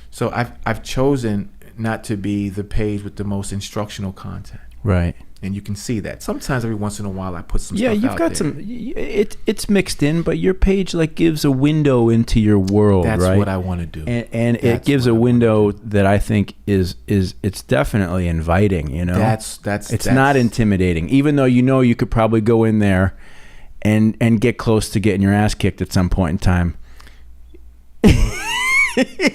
So I've chosen not to be the page with the most instructional content. Right. And you can see that. Sometimes every once in a while I put some stuff out there. Yeah, you've got some, it's mixed in, but your page like gives a window into your world, That's right? what I want to do. And it gives a window that I think is it's definitely inviting, you know? It's not intimidating, even though you know you could probably go in there and get close to getting your ass kicked at some point in time.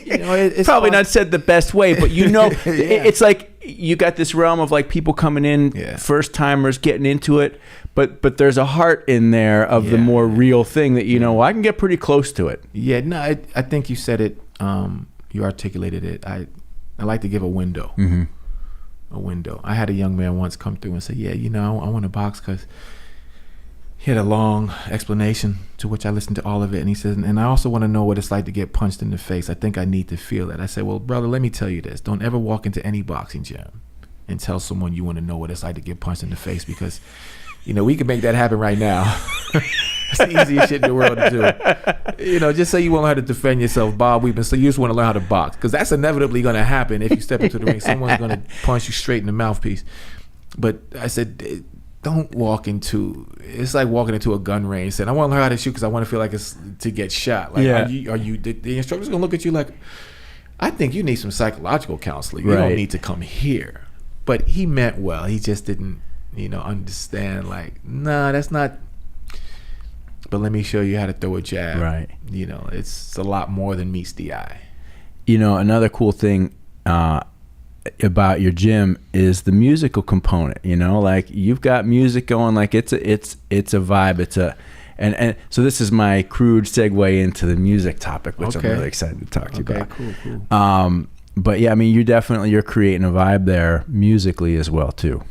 You know, it's probably not said the best way, but you know, it's like you got this realm of like people coming in, first timers getting into it, but there's a heart in there of the more real thing that, you know, I can get pretty close to it. Yeah, no, I think you said it, you articulated it. I like to give a window. A window. I had a young man once come through and say, yeah, you know, I want to box because he had a long explanation, to which I listened to all of it. And he says, and I also want to know what it's like to get punched in the face. I think I need to feel that. I said, well, brother, let me tell you this. Don't ever walk into any boxing gym and tell someone you want to know what it's like to get punched in the face, because, you know, we can make that happen right now. It's the easiest shit in the world to do. You know, just say you want to learn how to defend yourself, Bob Weepin. So you just want to learn how to box, because that's inevitably going to happen if you step into the ring. Someone's going to punch you straight in the mouthpiece. But I said, don't walk into, it's like walking into a gun range saying, I want to learn how to shoot because I want to feel like it's to get shot. Like, are you the instructor's going to look at you like, I think you need some psychological counseling. You don't need to come here. but he meant well. He just didn't, understand, like, nah, that's not, but let me show you how to throw a jab. Right. It's a lot more than meets the eye. Another cool thing about your gym is the musical component. Like, you've got music going, like it's a vibe. And so this is my crude segue into the music topic, which I'm really excited to talk to you about. Cool. But yeah, I mean, you're creating a vibe there musically as well too.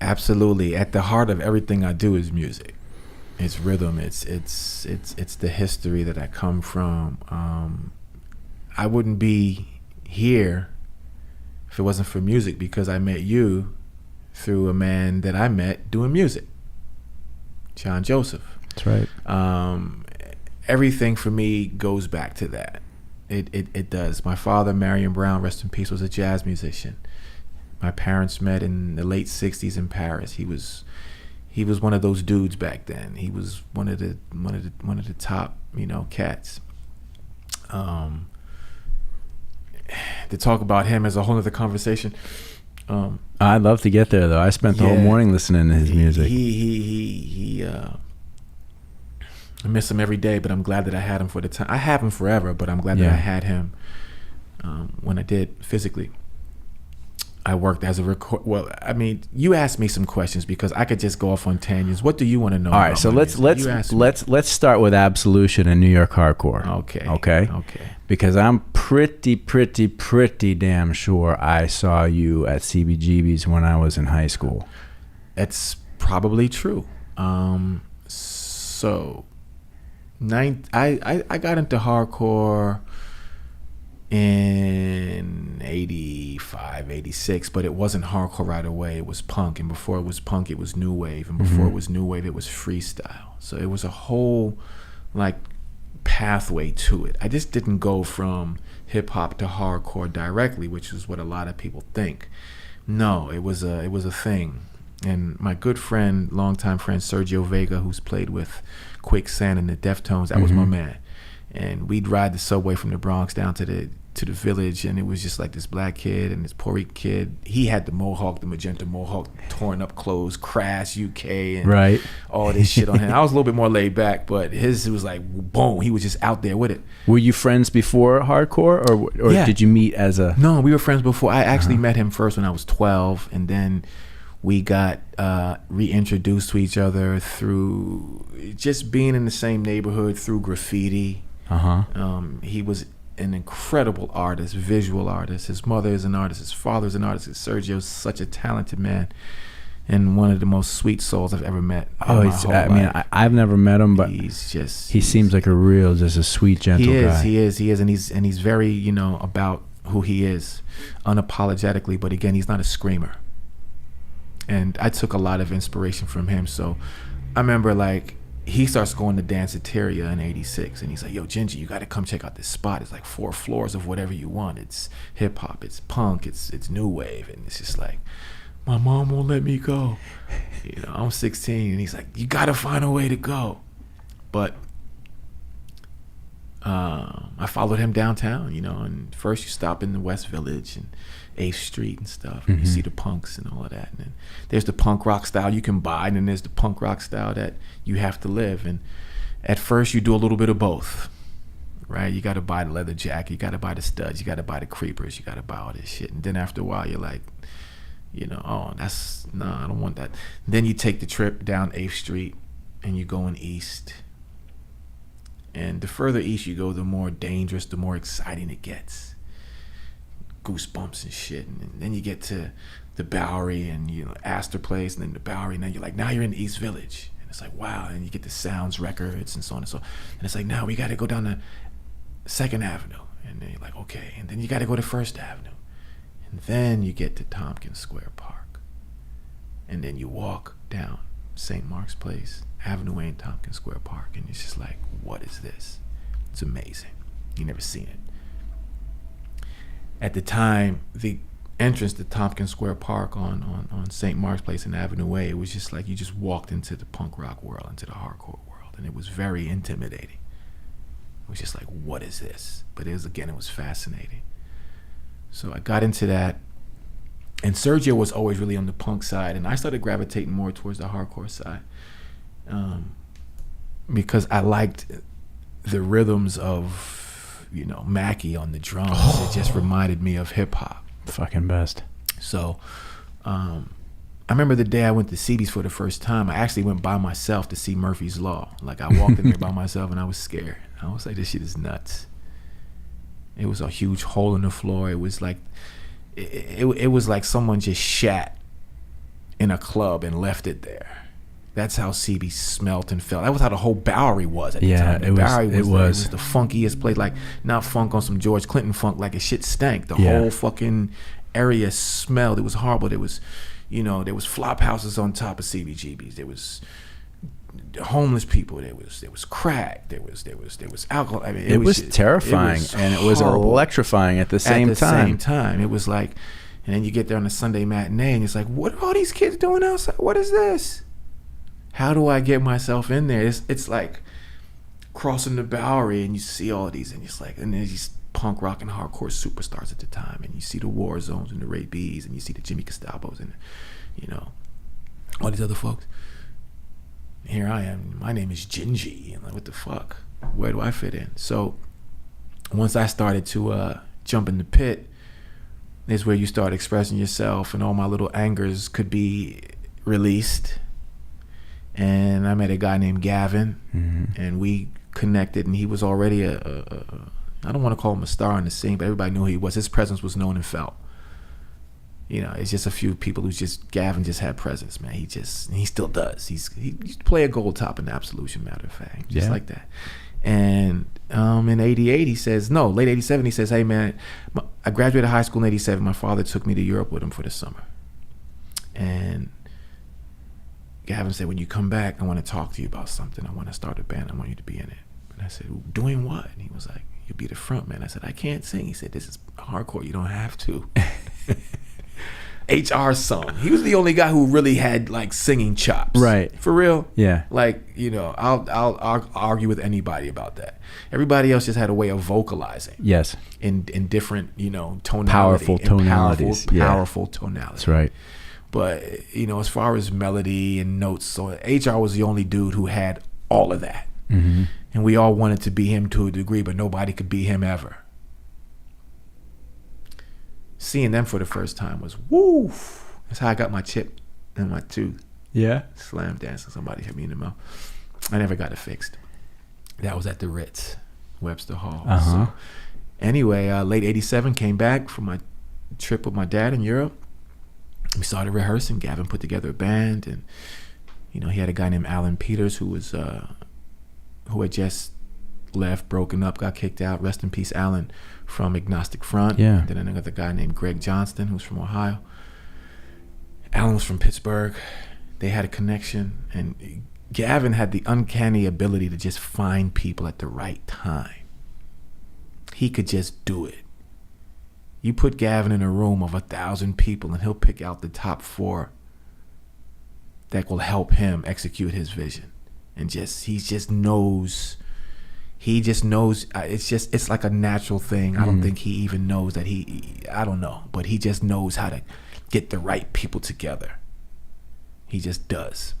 Absolutely. At the heart of everything I do is music. It's rhythm. It's the history that I come from. I wouldn't be here if it wasn't for music, because I met you through a man that I met doing music, John Joseph. That's right. Everything for me goes back to that. It does. My father, Marion Brown, rest in peace, was a jazz musician. My parents met in the late '60s in Paris. He was one of those dudes back then. He was one of the top, cats. To talk about him as a whole other conversation. I'd love to get there though. I spent the whole morning listening to his music. I miss him every day, but I'm glad that I had him for the time. I have him forever, but I'm glad that I had him when I did physically. I worked as a record. Well, I mean, you asked me some questions because I could just go off on tangents. What do you want to know? All right, so let's start with Absolution and New York hardcore. Okay. Because I'm pretty damn sure I saw you at CBGB's when I was in high school. It's probably true. I got into hardcore in 85, 86, but it wasn't hardcore right away. It was punk, and before it was punk, it was new wave, and before it was new wave, it was freestyle. So it was a whole pathway to it. I just didn't go from hip hop to hardcore directly, which is what a lot of people think. No, it was a thing. And my good friend, longtime friend Sergio Vega, who's played with Quicksand and the Deftones, that was my man. And we'd ride the subway from the Bronx down to the village, and it was just like this black kid and this Puerto Rican kid. He had the magenta mohawk, torn up clothes, Crash UK, and all this shit on him. I was a little bit more laid back, but his was like boom. He was just out there with it. Were you friends before hardcore, or did you meet as a? No, we were friends before. I actually met him first when I was 12, and then we got reintroduced to each other through just being in the same neighborhood, through graffiti. He was an incredible artist, visual artist. His mother is an artist. His father is an artist. Sergio's such a talented man and one of the most sweet souls I've ever met. I've never met him, but he seems like just a sweet, gentle guy. He is, and he's very, about who he is, unapologetically. But again, he's not a screamer. And I took a lot of inspiration from him. So I remember he starts going to Danceteria in 86, and he's like, yo, Djinji, you got to come check out this spot. It's like 4 floors of whatever you want. It's hip hop, it's punk, it's new wave. And it's just like, my mom won't let me go. I'm 16, and he's like, you got to find a way to go. But I followed him downtown, and first you stop in the West Village and 8th Street and stuff, and you see the punks and all of that. And then there's the punk rock style you can buy, and then there's the punk rock style that you have to live. And at first you do a little bit of both, right? You got to buy the leather jacket, you got to buy the studs, you got to buy the creepers, you got to buy all this shit. And then after a while you're like, I don't want that. And then you take the trip down 8th Street and you're going east. And the further east you go, the more dangerous, the more exciting it gets. Goosebumps and shit. And then you get to the Bowery and Astor Place, and then the Bowery, and then you're like, now you're in the East Village. And it's like, wow. And you get the Sounds Records and so on and so on. And it's like, now we got to go down to 2nd Avenue. And then you're like, okay. And then you got to go to 1st Avenue. And then you get to Tompkins Square Park. And then you walk down St. Mark's Place, Avenue A, and Tompkins Square Park. And it's just like, what is this? It's amazing. You never seen it. At the time, the entrance to Tompkins Square Park on St. Mark's Place and Avenue A, it was just like you just walked into the punk rock world, into the hardcore world, and it was very intimidating. It was just like, what is this? But it was fascinating. So I got into that. And Sergio was always really on the punk side, and I started gravitating more towards the hardcore side, because I liked the rhythms of, Mackie on the drums. It just reminded me of hip hop. Fucking best. So, I remember the day I went to CB's for the first time. I actually went by myself to see Murphy's Law. Like, I walked in there by myself, and I was scared. I was like, this shit is nuts. It was a huge hole in the floor. It was like, it was like someone just shat in a club and left it there. That's how CB smelt and felt. That was how the whole Bowery was at the time. The Bowery was the funkiest place. Like, not funk on some George Clinton funk. Like, it shit stank. The whole fucking area smelled. It was horrible. There was, there was flop houses on top of CBGB's. There was homeless people. There was crack. There was alcohol. I mean, it was terrifying, and it was electrifying at the same time. It was like, and then you get there on a Sunday matinee, and it's like, what are all these kids doing outside? What is this? How do I get myself in there? It's like crossing the Bowery, and you see all these, and it's like, and there's these punk rock and hardcore superstars at the time, and you see the War Zones and the Ray B's, and you see the Jimmy Castabos, and all these other folks. Here I am. My name is Djinji. And like, what the fuck? Where do I fit in? So once I started to jump in the pit, is where you start expressing yourself, and all my little angers could be released. And I met a guy named Gavin, and we connected. And he was already I don't want to call him a star on the scene, but everybody knew who he was. His presence was known and felt. It's just a few people Gavin just had presence, man. He still does. He used to play a gold top in Absolution, matter of fact, just like that. And in '88, late '87, he says, hey man, I graduated high school in '87. My father took me to Europe with him for the summer. And Gavin said, when you come back, I want to talk to you about something. I want to start a band. I want you to be in it. And I said, doing what? And he was like, you'll be the front man. I said, I can't sing. He said, this is hardcore. You don't have to. HR sung. He was the only guy who really had like singing chops. Right. For real. Yeah. Like, I'll argue with anybody about that. Everybody else just had a way of vocalizing. Yes. In different, tonality. Powerful tonalities. Powerful tonality. That's right. But, as far as melody and notes, so HR was the only dude who had all of that. Mm-hmm. And we all wanted to be him to a degree, but nobody could be him ever. Seeing them for the first time was woo. That's how I got my chip in my tooth. Yeah. Slam dancing. Somebody hit me in the mouth. I never got it fixed. That was at the Ritz, Webster Hall. Uh-huh. So anyway, late '87, came back from my trip with my dad in Europe. We started rehearsing. Gavin put together a band, and he had a guy named Alan Peters who had just left, broken up, got kicked out. Rest in peace, Alan, from Agnostic Front. Yeah. Then another guy named Greg Johnston, who's from Ohio. Alan was from Pittsburgh. They had a connection, and Gavin had the uncanny ability to just find people at the right time. He could just do it. You put Gavin in a room of 1,000 people, and he'll pick out the top 4 that will help him execute his vision. And he just knows. It's like a natural thing. I don't think he even knows that I don't know, but he just knows how to get the right people together. He just does.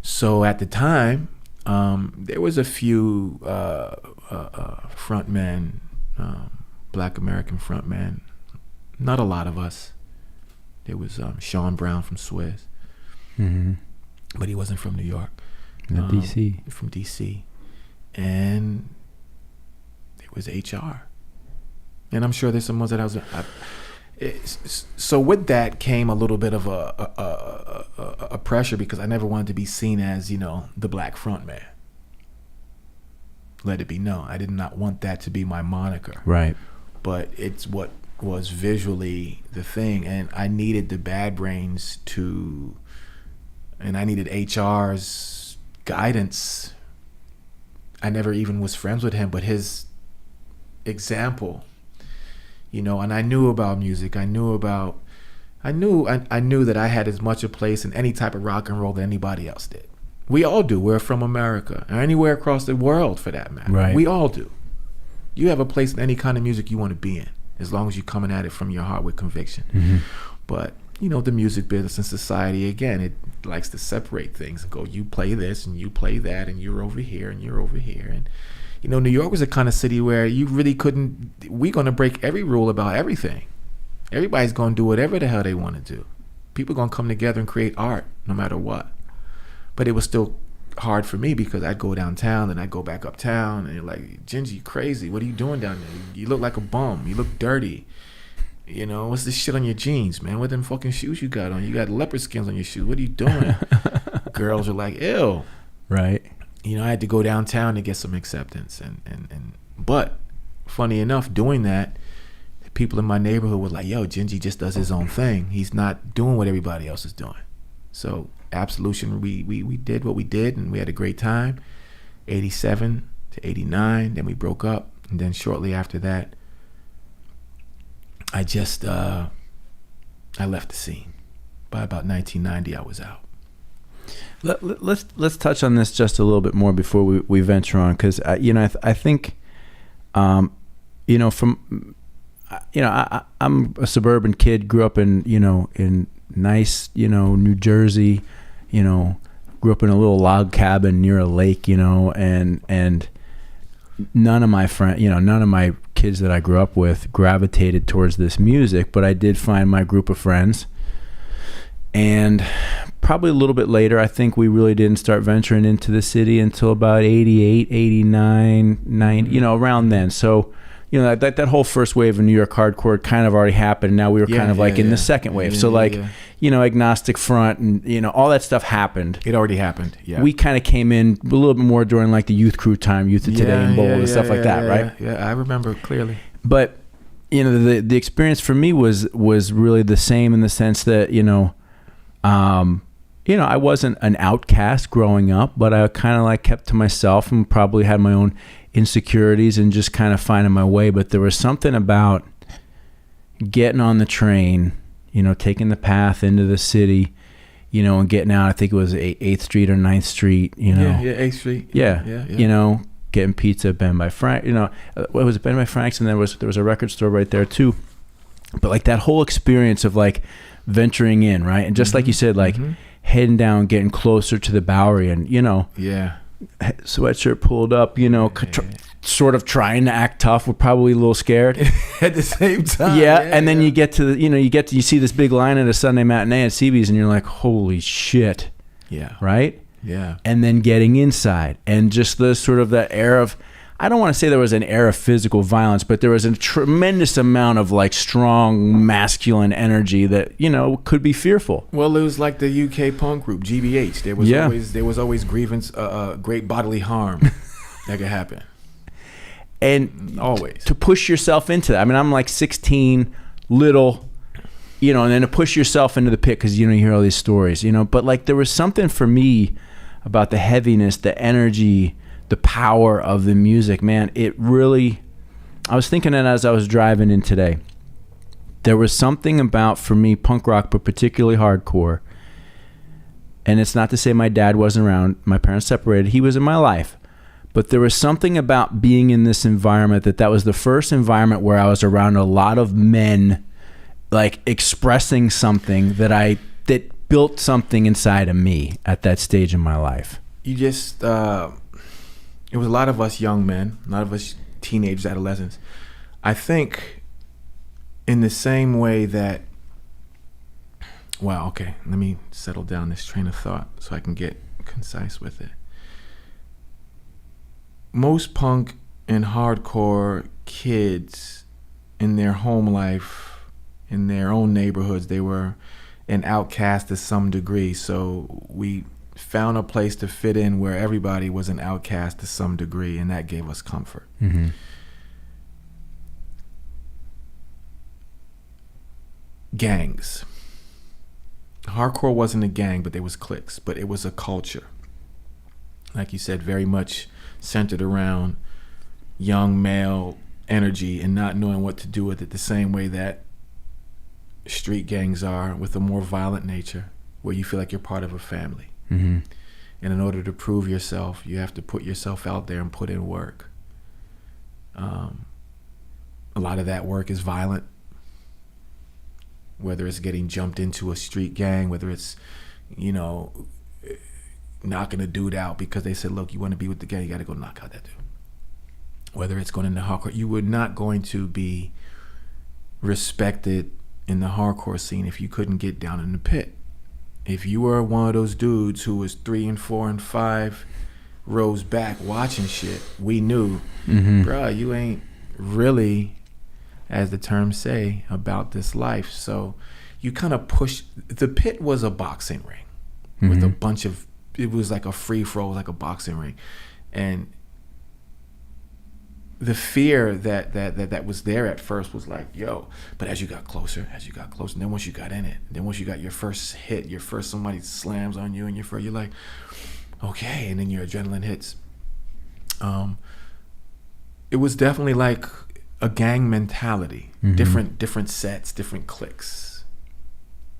So at the time, there was a few frontmen, Black American frontmen. Not a lot of us. There was Sean Brown from Swiss, but he wasn't from New York. DC. From DC. And there was HR. And I'm sure there's some ones that I was... So with that came a little bit of a pressure, because I never wanted to be seen as, the black front man. Let it be known. I did not want that to be my moniker. Right. But it's what was visually the thing. And I needed the Bad Brains and I needed HR's guidance. I never even was friends with him, but his example, and I knew about music. I knew that I had as much a place in any type of rock and roll than anybody else did. We all do. We're from America, or anywhere across the world for that matter. Right. We all do. You have a place in any kind of music you want to be in, as long as you're coming at it from your heart with conviction. Mm-hmm. But the music business and society, again, it likes to separate things and go, you play this and you play that and you're over here and you're over here. And New York was the kind of city where you really couldn't. We're going to break every rule about everything. Everybody's going to do whatever the hell they want to do. People are going to come together and create art no matter what. But it was still hard for me because I'd go downtown and I'd go back uptown and you're like, Djinji, you crazy. What are you doing down there? You look like a bum. You look dirty. What's this shit on your jeans, man? What them fucking shoes you got on? You got leopard skins on your shoes. What are you doing? Girls are like, ew. Right. I had to go downtown to get some acceptance. But funny enough, doing that, people in my neighborhood were like, yo, Djinji just does his own thing. He's not doing what everybody else is doing. So Absolution, we did what we did, and we had a great time. 87 to 89, then we broke up. And then shortly after that, I just, I left the scene. By about 1990, I was out. Let's touch on this just a little bit more before we venture on, because I think, I'm a suburban kid, grew up in nice New Jersey, grew up in a little log cabin near a lake, and none of my none of my kids that I grew up with gravitated towards this music, but I did find my group of friends. And probably a little bit later, I think we really didn't start venturing into the city until about 88, 89, 90, around then. So, that whole first wave of New York hardcore kind of already happened. Now we were kind of in the second wave. So Agnostic Front and, all that stuff happened. It already happened. Yeah. We kind of came in a little bit more during the Youth Crew time, Youth of Today and Bold and stuff like that, right? Yeah, I remember clearly. But, the experience for me was really the same in the sense that, I wasn't an outcast growing up, but I kind of kept to myself and probably had my own insecurities and just kind of finding my way. But there was something about getting on the train, taking the path into the city, and getting out. I think it was 8th Street or 9th Street, Yeah, 8th Street. Yeah. Getting pizza at Ben by Frank, what was it, Ben by Frank's? And there was a record store right there too. But that whole experience of venturing in, right? And just like you said, heading down, getting closer to the Bowery and, sweatshirt pulled up, sort of trying to act tough. We're probably a little scared at the same time. And then you get to you see this big line at a Sunday matinee at CB's and you're like, holy shit. Yeah. Right? Yeah. And then getting inside and just the sort of that air of, I don't want to say there was an air of physical violence, but there was a tremendous amount of strong masculine energy that, could be fearful. Well, it was like the UK punk group, GBH. There was always grievance, great bodily harm that could happen. And always. To push yourself into that. I mean, I'm 16, little, and then to push yourself into the pit because, you hear all these stories, but there was something for me about the heaviness, the energy, the power of the music, man. It really, I was thinking that as I was driving in today, there was something about, for me, punk rock, but particularly hardcore. And it's not to say my dad wasn't around, my parents separated, he was in my life. But there was something about being in this environment that was the first environment where I was around a lot of men, expressing something that built something inside of me at that stage in my life. You just, it was a lot of us young men, a lot of us teenagers, adolescents. I think in the same way that, well, okay, let me settle down this train of thought so I can get concise with it. Most punk and hardcore kids in their home life, in their own neighborhoods, they were an outcast to some degree. So we found a place to fit in where everybody was an outcast to some degree, and that gave us comfort. Mm-hmm. Gangs. Hardcore wasn't a gang, but there was cliques, but it was a culture. Like you said, very much centered around young male energy and not knowing what to do with it, the same way that street gangs are, with a more violent nature, where you feel like you're part of a family. Mm-hmm. And in order to prove yourself, you have to put yourself out there and put in work. a lot of that work is violent. Whether it's getting jumped into a street gang, whether it's, knocking a dude out because they said, look, you want to be with the gang, you got to go knock out that dude. Whether it's going into hardcore, you were not going to be respected in the hardcore scene if you couldn't get down in the pit. If you were one of those dudes who was 3 and 4 and 5 rows back watching shit, we knew, bruh, you ain't really, as the terms say, about this life. So you kind of push. The pit was a boxing ring with a bunch of, it was like a free for all, like a boxing ring. And the fear that was there at first was like, yo, but as you got closer, and then once you got in it, then once you got your first hit, somebody slams on you and you're like, okay, and then your adrenaline hits. It was definitely like a gang mentality, different sets, different cliques.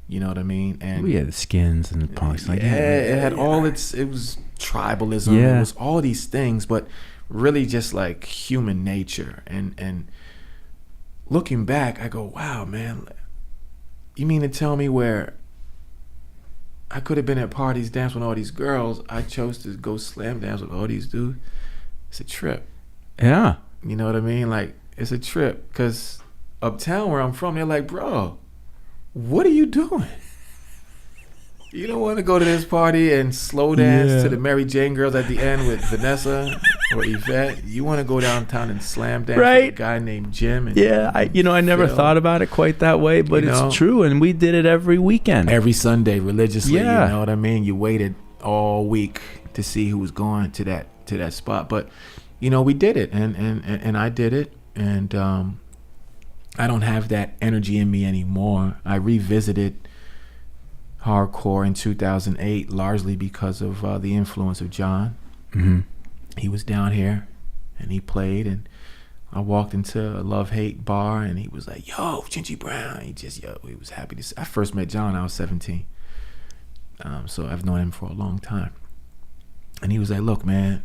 You know what I mean? And we had the Skins and the Punks. It had all it was tribalism. Yeah. It was all these things, but really just like human nature. And looking back, I go, wow, man, you mean to tell me where I could have been at parties dancing with all these girls, I chose to go slam dance with all these dudes? It's a trip. Yeah. You know what I mean? Like, it's a trip. Because uptown where I'm from, they're like, bro, what are you doing? You don't want to go to this party and slow dance to the Mary Jane girls at the end with Vanessa or Yvette. You want to go downtown and slam dance with a guy named Jim. And I never thought about it quite that way, but it's true. And we did it every weekend. Every Sunday, religiously. Yeah. You know what I mean? You waited all week to see who was going to that spot. But, we did it. And I did it. And I don't have that energy in me anymore. I revisited hardcore in 2008, largely because of the influence of John. He was down here and he played, and I walked into a love-hate bar and he was like, yo, Djinji Brown. He was happy to see. I first met John when I was 17. So I've known him for a long time. And he was like, look, man,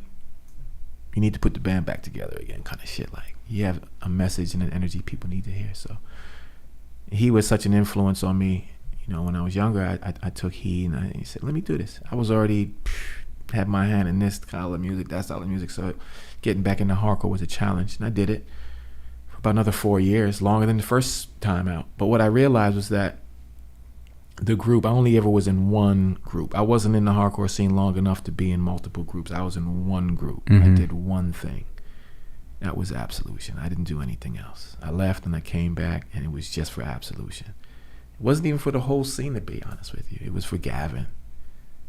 you need to put the band back together again, kind of shit. Like, you have a message and an energy people need to hear. So he was such an influence on me. When I was younger, I took heed, and he said, let me do this. I was already had my hand in this style of music, that style of music, so getting back into hardcore was a challenge. And I did it for about another 4 years, longer than the first time out. But what I realized was that the group, I only ever was in one group. I wasn't in the hardcore scene long enough to be in multiple groups. I was in one group. I did one thing. That was Absolution. I didn't do anything else. I left and I came back, and it was just for Absolution. It wasn't even for the whole scene, to be honest with you. It was for Gavin.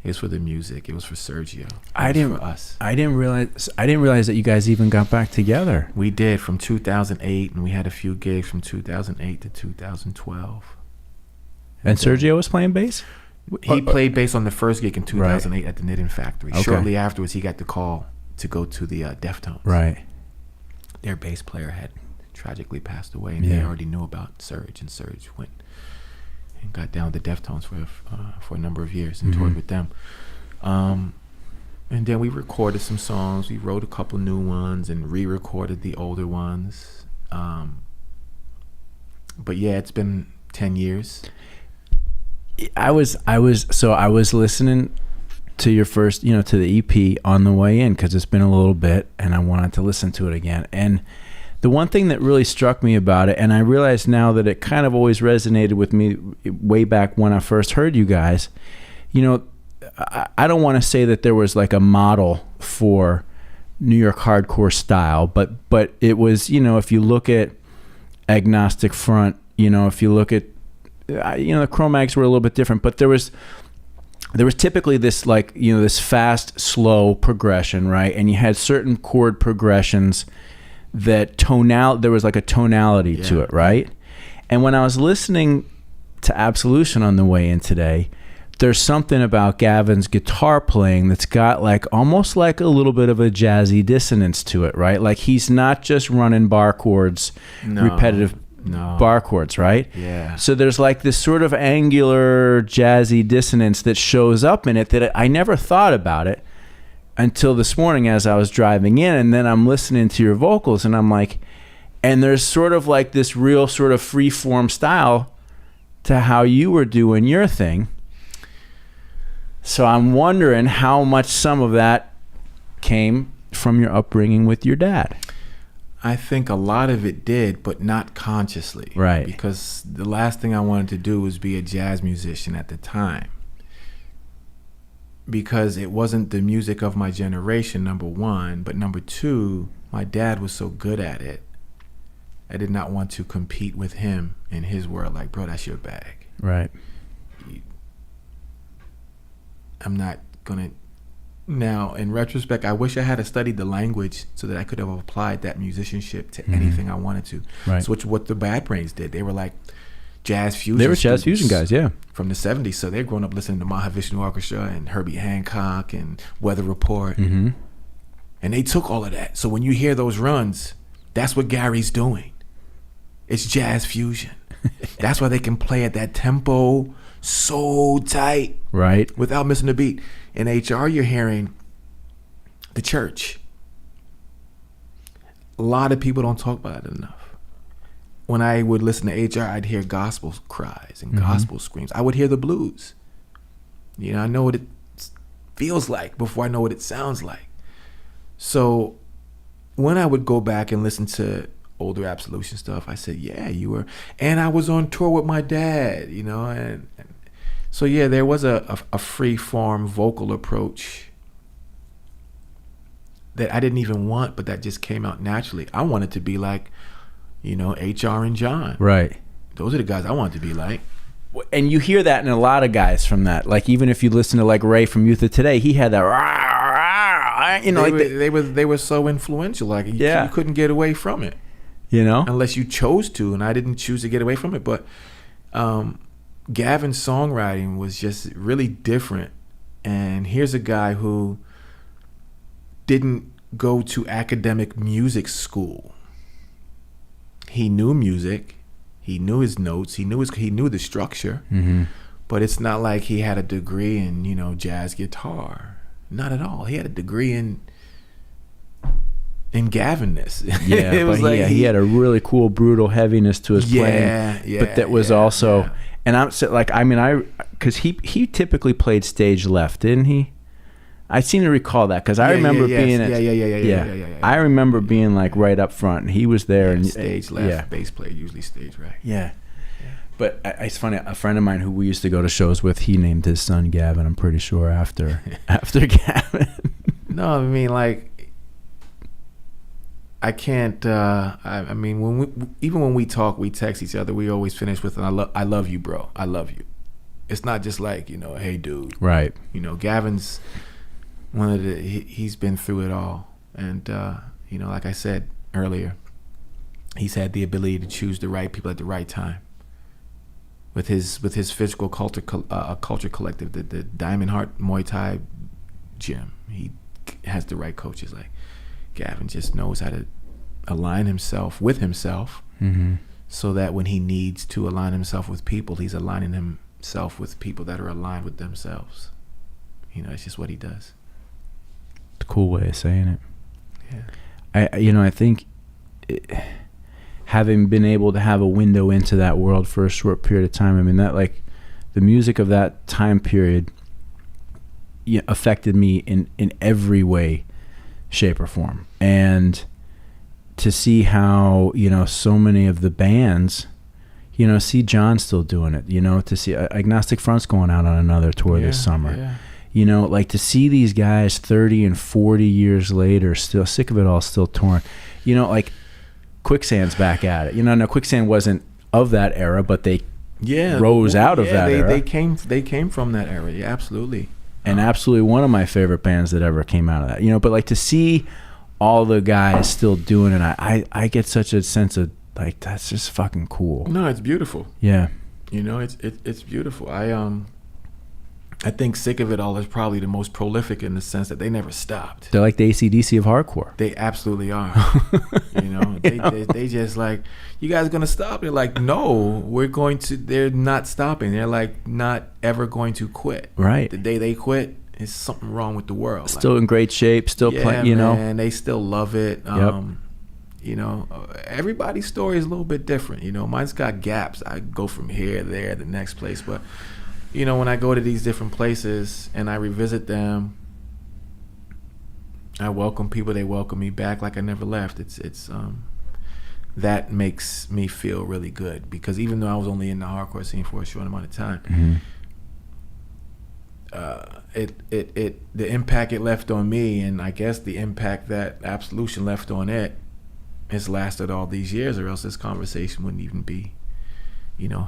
It was for the music. It was for Sergio. For us. I didn't realize that you guys even got back together. We did, from 2008, and we had a few gigs from 2008 to 2012. And Sergio was playing bass? He played bass on the first gig in 2008 at the Knitting Factory. Okay. Shortly afterwards, he got the call to go to the Deftones. Right. Their bass player had tragically passed away, and they already knew about Serge, and Serge went and got down with the Deftones for a number of years and toured with them. And then we recorded some songs. We wrote a couple new ones and re-recorded the older ones. But yeah, it's been 10 years. I was listening to your first, to the EP on the way in, because it's been a little bit, and I wanted to listen to it again. And the one thing that really struck me about it, and I realize now that it kind of always resonated with me way back when I first heard you guys, I don't want to say that there was like a model for New York hardcore style, but it was, if you look at Agnostic Front, if you look at, the Cro-Mags were a little bit different, but there was typically this, like, this fast, slow progression, right? And you had certain chord progressions that there was like a tonality to it, right? And when I was listening to Absolution on the way in today, there's something about Gavin's guitar playing that's got like almost like a little bit of a jazzy dissonance to it, right? Like, he's not just running bar chords, repetitive bar chords, right? Yeah. So there's like this sort of angular jazzy dissonance that shows up in it that I never thought about it until this morning as I was driving in, and then I'm listening to your vocals, and I'm like, And there's sort of like this real sort of free form style to how you were doing your thing. So I'm wondering how much some of that came from your upbringing with your dad. I think a lot of it did, but not consciously. Right. Because the last thing I wanted to do was be a jazz musician at the time. Because it wasn't the music of my generation, number one. But number two, my dad was so good at it. I did not want to compete with him in his world. Like, bro, that's your bag. Right. I'm not going to... Now, in retrospect, I wish I had studied the language so that I could have applied that musicianship to anything I wanted to. Right. So what the Bad Brains did. They were like jazz fusion. They were jazz fusion guys, yeah. From the 70s. So they're growing up listening to Mahavishnu Orchestra and Herbie Hancock and Weather Report. Mm-hmm. And they took all of that. So when you hear those runs, that's what Gary's doing. It's jazz fusion. That's why they can play at that tempo so tight. Right. Without missing a beat. In HR, you're hearing the church. A lot of people don't talk about it enough. When I would listen to HR, I'd hear gospel cries and gospel screams. I would hear the blues. You know, I know what it feels like before I know what it sounds like. So when I would go back and listen to older Absolution stuff, I said, yeah, you were. And I was on tour with my dad, you know, and so yeah, there was a free form vocal approach that I didn't even want, but that just came out naturally. I wanted to be like, you know, HR and John. Right. Those are the guys I wanted to be like. And you hear that in a lot of guys from that. Like even if you listen to like Ray from Youth of Today, he had that rah, rah, you know, they were so influential. Like you couldn't get away from it. You know? Unless you chose to, and I didn't choose to get away from it. But Gavin's songwriting was just really different. And here's a guy who didn't go to academic music school. He knew music. He knew his notes. He knew the structure. Mm-hmm. But it's not like he had a degree in, you know, jazz guitar. Not at all. He had a degree in Gavinness. Yeah, it was like he had a really cool, brutal heaviness to his playing. Yeah, but that was also, and I'm like, I mean, because he typically played stage left, didn't he? I seem to recall that because I remember being I remember being like right up front, and he was there and stage left. Bass player usually stage right. Yeah. But it's funny. A friend of mine who we used to go to shows with, he named his son Gavin. I'm pretty sure after Gavin. No, I mean like I can't. I mean when we talk, we text each other. We always finish with I love you, bro. I love you. It's not just like, you know, hey dude. Right. You know, Gavin's one of he's been through it all, and you know, like I said earlier, he's had the ability to choose the right people at the right time. With his physical culture collective, the Diamond Heart Muay Thai gym, he has the right coaches. Like Gavin just knows how to align himself with himself, so that when he needs to align himself with people, he's aligning himself with people that are aligned with themselves. You know, it's just what he does. It's a cool way of saying it. Yeah. I think having been able to have a window into that world for a short period of time, I mean, that like the music of that time period affected me in every way, shape, or form. And to see how, you know, so many of the bands, you know, see John still doing it, you know, to see Agnostic Front's going out on another tour this summer. Yeah. You know, like to see these guys 30 and 40 years later, still sick of it all, still touring. You know, like Quicksand's back at it. You know, now Quicksand wasn't of that era, but they rose out of that era. They came from that era. Yeah, absolutely. And absolutely one of my favorite bands that ever came out of that. You know, but like to see all the guys still doing it, I get such a sense of like, that's just fucking cool. No, it's beautiful. Yeah. You know, it's beautiful. I think Sick of It All is probably the most prolific in the sense that they never stopped. They're like the AC/DC of hardcore. They absolutely are. You know, they just like, you guys gonna stop? They're like, no, they're not stopping. They're like not ever going to quit. Right. The day they quit, is something wrong with the world. Still in great shape, still playing, you know. And they still love it. Yep. everybody's story is a little bit different. Mine's got gaps. I go from here, there, the next place. But, when I go to these different places and I revisit them, I welcome people. They welcome me back like I never left. It's that makes me feel really good, because even though I was only in the hardcore scene for a short amount of time, the impact it left on me, and I guess the impact that Absolution left on it, has lasted all these years, or else this conversation wouldn't even be,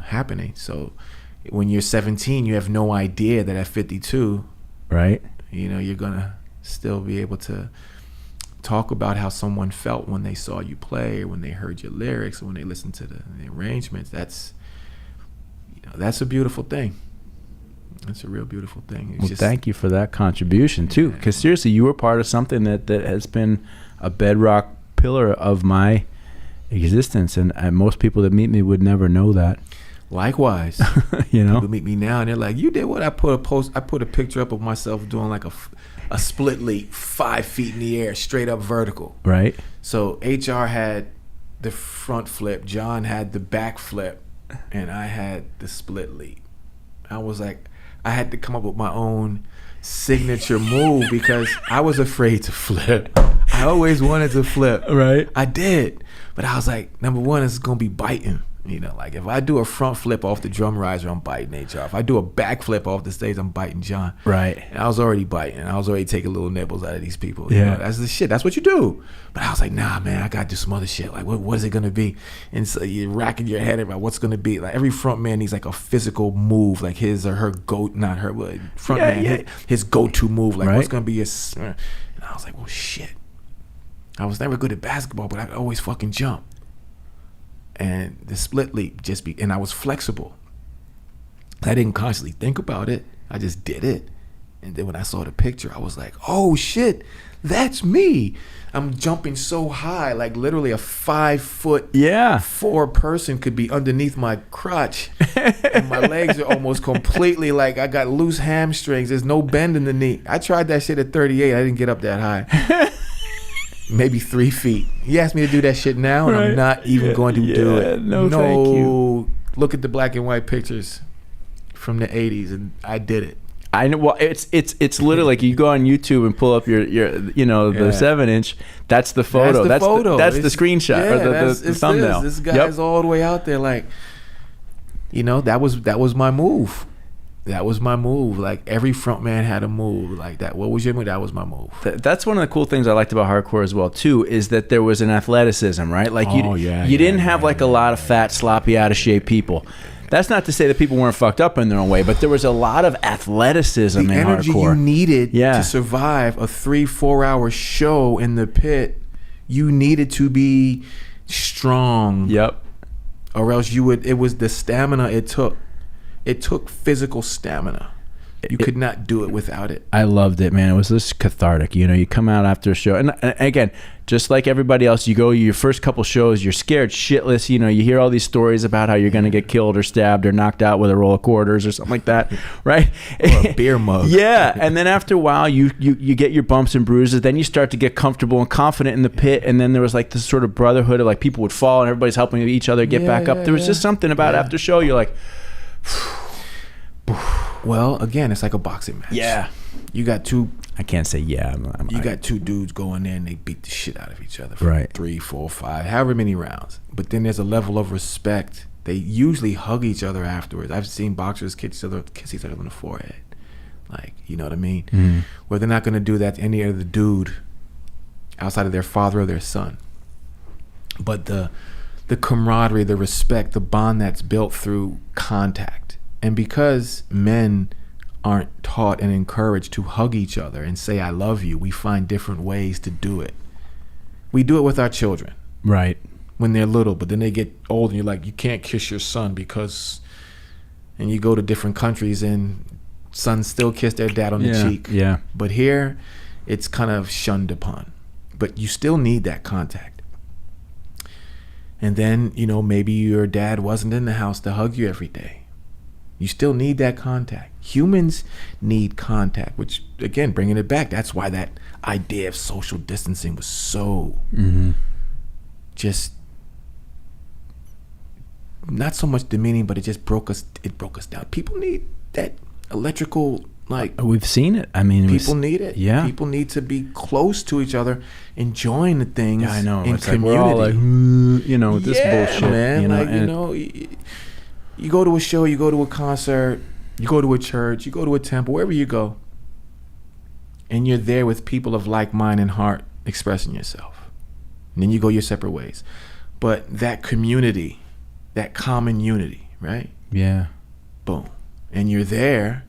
happening. So when you're 17, you have no idea that at 52, right, you're gonna still be able to talk about how someone felt when they saw you play, or when they heard your lyrics, or when they listened to the arrangements. That's a beautiful thing. It's a real beautiful thing. Well, thank you for that contribution too, because seriously, you were part of something that has been a bedrock pillar of my existence, and most people that meet me would never know that. Likewise, people meet me now and they're like, "You did what?" I put a picture up of myself doing like a split leap 5 feet in the air, straight up vertical. Right. So HR had the front flip, John had the back flip, and I had the split leap. I was like, I had to come up with my own signature move because I was afraid to flip. I always wanted to flip. Right. I did. But I was like, number one, it's going to be biting. Like if I do a front flip off the drum riser, I'm biting HR. If I do a back flip off the stage, I'm biting John. Right. And I was already biting. I was already taking little nibbles out of these people. Yeah. That's the shit. That's what you do. But I was like, nah, man, I got to do some other shit. Like, what is it going to be? And so you're racking your head about what's going to be. Like every front man needs like a physical move, like his or her not her, but front man, his go-to move. Like what's going to be his. And I was like, well, shit. I was never good at basketball, but I could always fucking jump. And the split leap and I was flexible. I didn't consciously think about it. I just did it. And then when I saw the picture, I was like, oh shit, that's me. I'm jumping so high, like literally a 5 foot 4 person could be underneath my crotch. And my legs are almost completely like I got loose hamstrings. There's no bend in the knee. I tried that shit at 38. I didn't get up that high. Maybe 3 feet. He asked me to do that shit now, and I'm not even going to do it. No, thank you. Look at the black and white pictures from the 80s, and I did it. I know. Well, it's literally like you go on YouTube and pull up your the 7-inch. That's the photo. That's the screenshot or the thumbnail. This guy's all the way out there. Like, that was my move. That was my move. Like every front man had a move like that. What was your move? That was my move. That's one of the cool things I liked about hardcore as well too, is that there was an athleticism, right? Like you didn't have like a lot of fat, sloppy, out of shape people. That's not to say that people weren't fucked up in their own way, but there was a lot of athleticism in hardcore. The energy you needed to survive a 3-4 hour show in the pit, you needed to be strong. Yep. Or else it was the stamina it took. It took physical stamina. You could not do it without it. I loved it, man. It was just cathartic. You come out after a show, and again, just like everybody else, you go your first couple shows, you're scared shitless. You hear all these stories about how you're going to get killed or stabbed or knocked out with a roll of quarters or something like that, right? Or a beer mug. Yeah, and then after a while, you get your bumps and bruises. Then you start to get comfortable and confident in the pit, and then there was like this sort of brotherhood of like people would fall and everybody's helping each other get back up. There was just something about after show, you're like. Well, again, it's like a boxing match. Yeah. You got two. I can't say you got two dudes go in there and they beat the shit out of each other for 3, 4, 5, however many rounds. But then there's a level of respect. They usually hug each other afterwards. I've seen boxers kiss each other on the forehead. Like, you know what I mean? Mm-hmm. Where they're not going to do that to any other dude outside of their father or their son. But the camaraderie, the respect, the bond that's built through contact. And because men aren't taught and encouraged to hug each other and say, I love you, we find different ways to do it. We do it with our children. Right. When they're little, but then they get old and you're like, you can't kiss your son because, and you go to different countries and sons still kiss their dad on the cheek. Yeah. But here, it's kind of shunned upon. But you still need that contact. And then, maybe your dad wasn't in the house to hug you every day. You still need that contact. Humans need contact, which, again, bringing it back, that's why that idea of social distancing was so just not so much demeaning, but it broke us down. People need that electrical, like, we've seen it. I mean, people need it. Yeah. People need to be close to each other, enjoying the things. Yeah, I know. In it's community. like we're all like, you know, with this bullshit. Man, you know, like, you go to a show, you go to a concert, you go to a church, you go to a temple, wherever you go, and you're there with people of like mind and heart expressing yourself. And then you go your separate ways. But that community, that common unity, right? Yeah. Boom. And you're there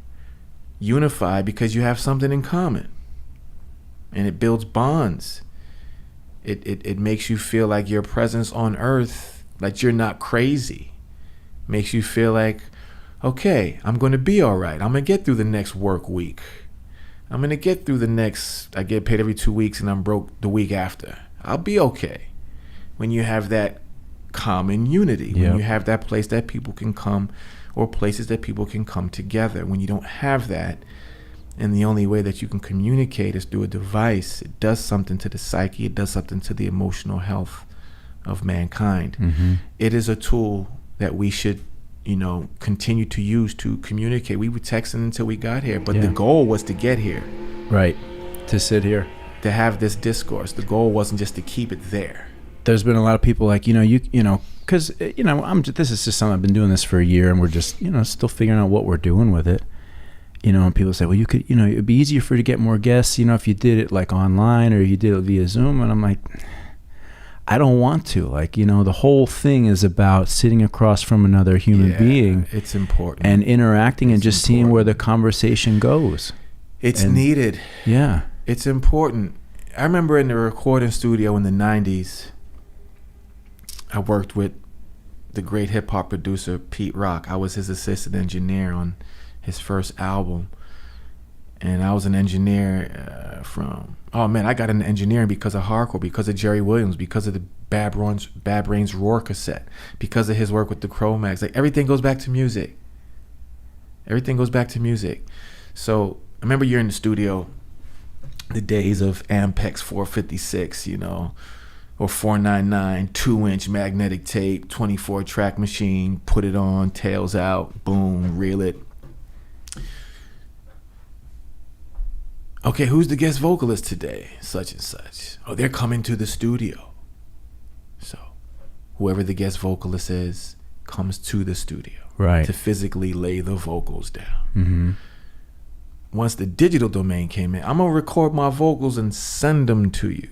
unified because you have something in common. And it builds bonds. It makes you feel like your presence on earth, like you're not crazy. Makes you feel like, okay, I'm going to be all right. I'm going to get through the next work week. I'm going to get through the next, I get paid every 2 weeks and I'm broke the week after. I'll be okay. When you have that common unity, when you have that place that people can come, or places that people can come together. When you don't have that, and the only way that you can communicate is through a device, it does something to the psyche, it does something to the emotional health of mankind. Mm-hmm. It is a tool that we should, continue to use to communicate. We were texting until we got here, but the goal was to get here. Right. To sit here. To have this discourse. The goal wasn't just to keep it there. There's been a lot of people like, because, this is just something, I've been doing this for a year and we're just, still figuring out what we're doing with it. And people say, well, you could, it'd be easier for you to get more guests, if you did it like online or you did it via Zoom. And I'm like, I don't want to. Like, the whole thing is about sitting across from another human being. It's important. And interacting and just seeing where the conversation goes. It's needed. Yeah. It's important. I remember in the recording studio in the 90s, I worked with the great hip-hop producer Pete Rock. I was his assistant engineer on his first album. And I was an engineer I got into engineering because of hardcore, because of Jerry Williams, because of the Bad Brains Roar cassette, because of his work with the Cro-Mags. Like, everything goes back to music. Everything goes back to music. So I remember you're in the studio, the days of Ampex 456, or 499, 2-inch magnetic tape, 24-track machine, put it on, tails out, boom, reel it. Okay, who's the guest vocalist today? Such and such. Oh, they're coming to the studio. So whoever the guest vocalist is comes to the studio. Right. To physically lay the vocals down. Mm-hmm. Once the digital domain came in, I'm going to record my vocals and send them to you.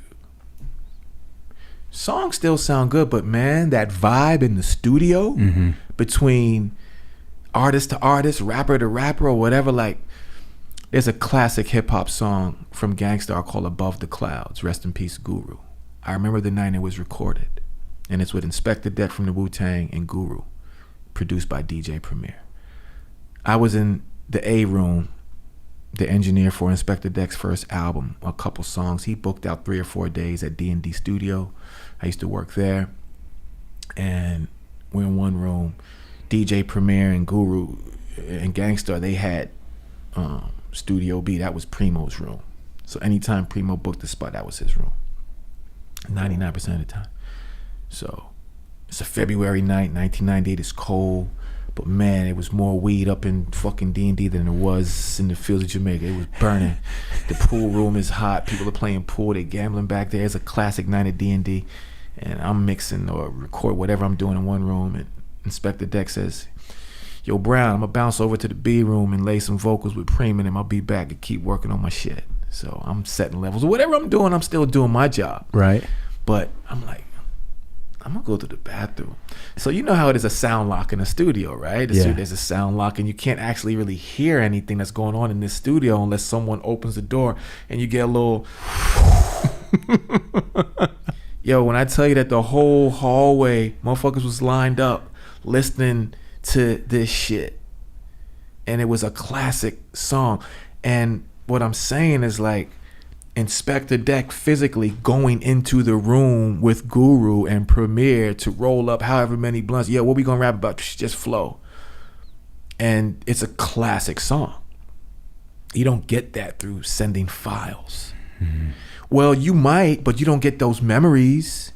Songs still sound good, but man, that vibe in the studio between artist to artist, rapper to rapper, or whatever, like, there's a classic hip-hop song from Gangstar called Above the Clouds. Rest in peace, Guru. I remember the night it was recorded. And it's with Inspector Deck from the Wu-Tang and Guru, produced by DJ Premier. I was in the A room, the engineer for Inspector Deck's first album, a couple songs. He booked out 3 or 4 days at D&D Studio. I used to work there. And we're in one room. DJ Premier and Guru and Gangstar, they had Studio B. That was Primo's room. So anytime Primo booked the spot, that was his room. 99% of the time. So it's a February night, 1998. It's cold. But man, it was more weed up in fucking D&D than it was in the fields of Jamaica. It was burning. The pool room is hot. People are playing pool. They're gambling back there. It's a classic night at D&D. And I'm mixing or record whatever I'm doing in one room. And Inspector Deck says, yo, Brown, I'm going to bounce over to the B room and lay some vocals with Preem, and I'll be back and keep working on my shit. So I'm setting levels. Whatever I'm doing, I'm still doing my job. Right. But I'm like, I'm going to go to the bathroom. So you know how it is a sound lock in a studio, right? There's a sound lock, and you can't actually really hear anything that's going on in this studio unless someone opens the door and you get a little... Yo, when I tell you that the whole hallway, motherfuckers was lined up listening to this shit, and it was a classic song. And what I'm saying is, like, Inspector Deck physically going into the room with Guru and Premier to roll up however many blunts. Yeah, what we gonna rap about? Just flow. And it's a classic song. You don't get that through sending files. Well, you might, but you don't get those memories.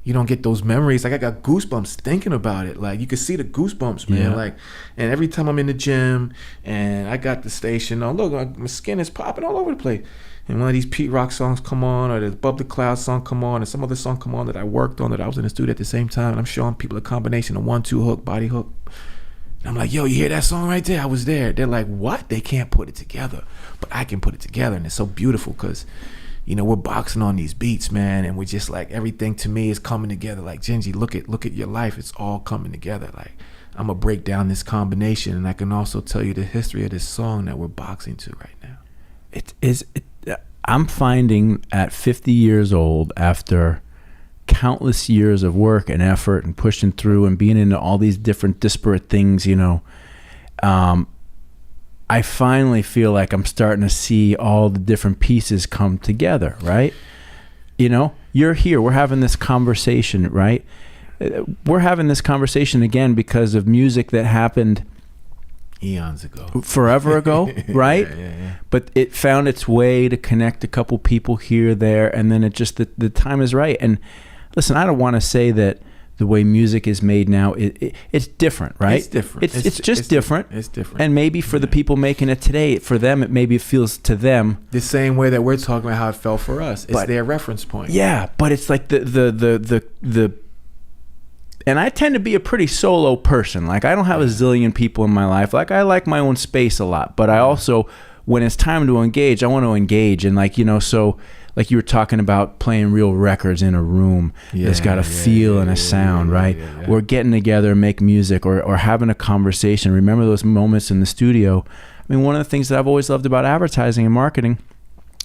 you don't get those memories. Like I got goosebumps thinking about it. Like you could see the goosebumps, man. Yeah. Like, and every time I'm in the gym and I got the station, oh look, my skin is popping all over the place. And one of these Pete Rock songs come on, or the Above the Clouds song come on, and some other song come on that I worked on that I was in the studio at the same time. And I'm showing people a combination of 1-2 hook, body hook. And I'm like, yo, you hear that song right there? I was there. They're like, what? They can't put it together, but I can put it together, and it's so beautiful because, you know, we're boxing on these beats, man, and we're just like, everything to me is coming together. Like, Djinji, look at your life. It's all coming together. Like, I'm gonna break down this combination, and I can also tell you the history of this song that we're boxing to right now. I'm finding at 50 years old, after countless years of work and effort and pushing through and being into all these different disparate things, you know, I finally feel like I'm starting to see all the different pieces come together, right? You know, you're here, we're having this conversation, right? We're having this conversation again because of music that happened Eons ago, forever ago, right? Yeah. But it found its way to connect a couple people here, there, and then it just, the time is right. And listen, I don't want to say that the way music is made now, it's different, right? It's different. It's just different. It's different. And maybe for the people making it today, for them, it feels to them the same way that we're talking about how it felt for us. It's their reference point. Yeah, but it's like the and I tend to be a pretty solo person. Like, I don't have a zillion people in my life. Like, I like my own space a lot, but I also, when it's time to engage, I want to engage. And like, you know, so like you were talking about playing real records in a room that's got a feel and a sound, right? Or getting together and make music, or having a conversation. Remember those moments in the studio? I mean, one of the things that I've always loved about advertising and marketing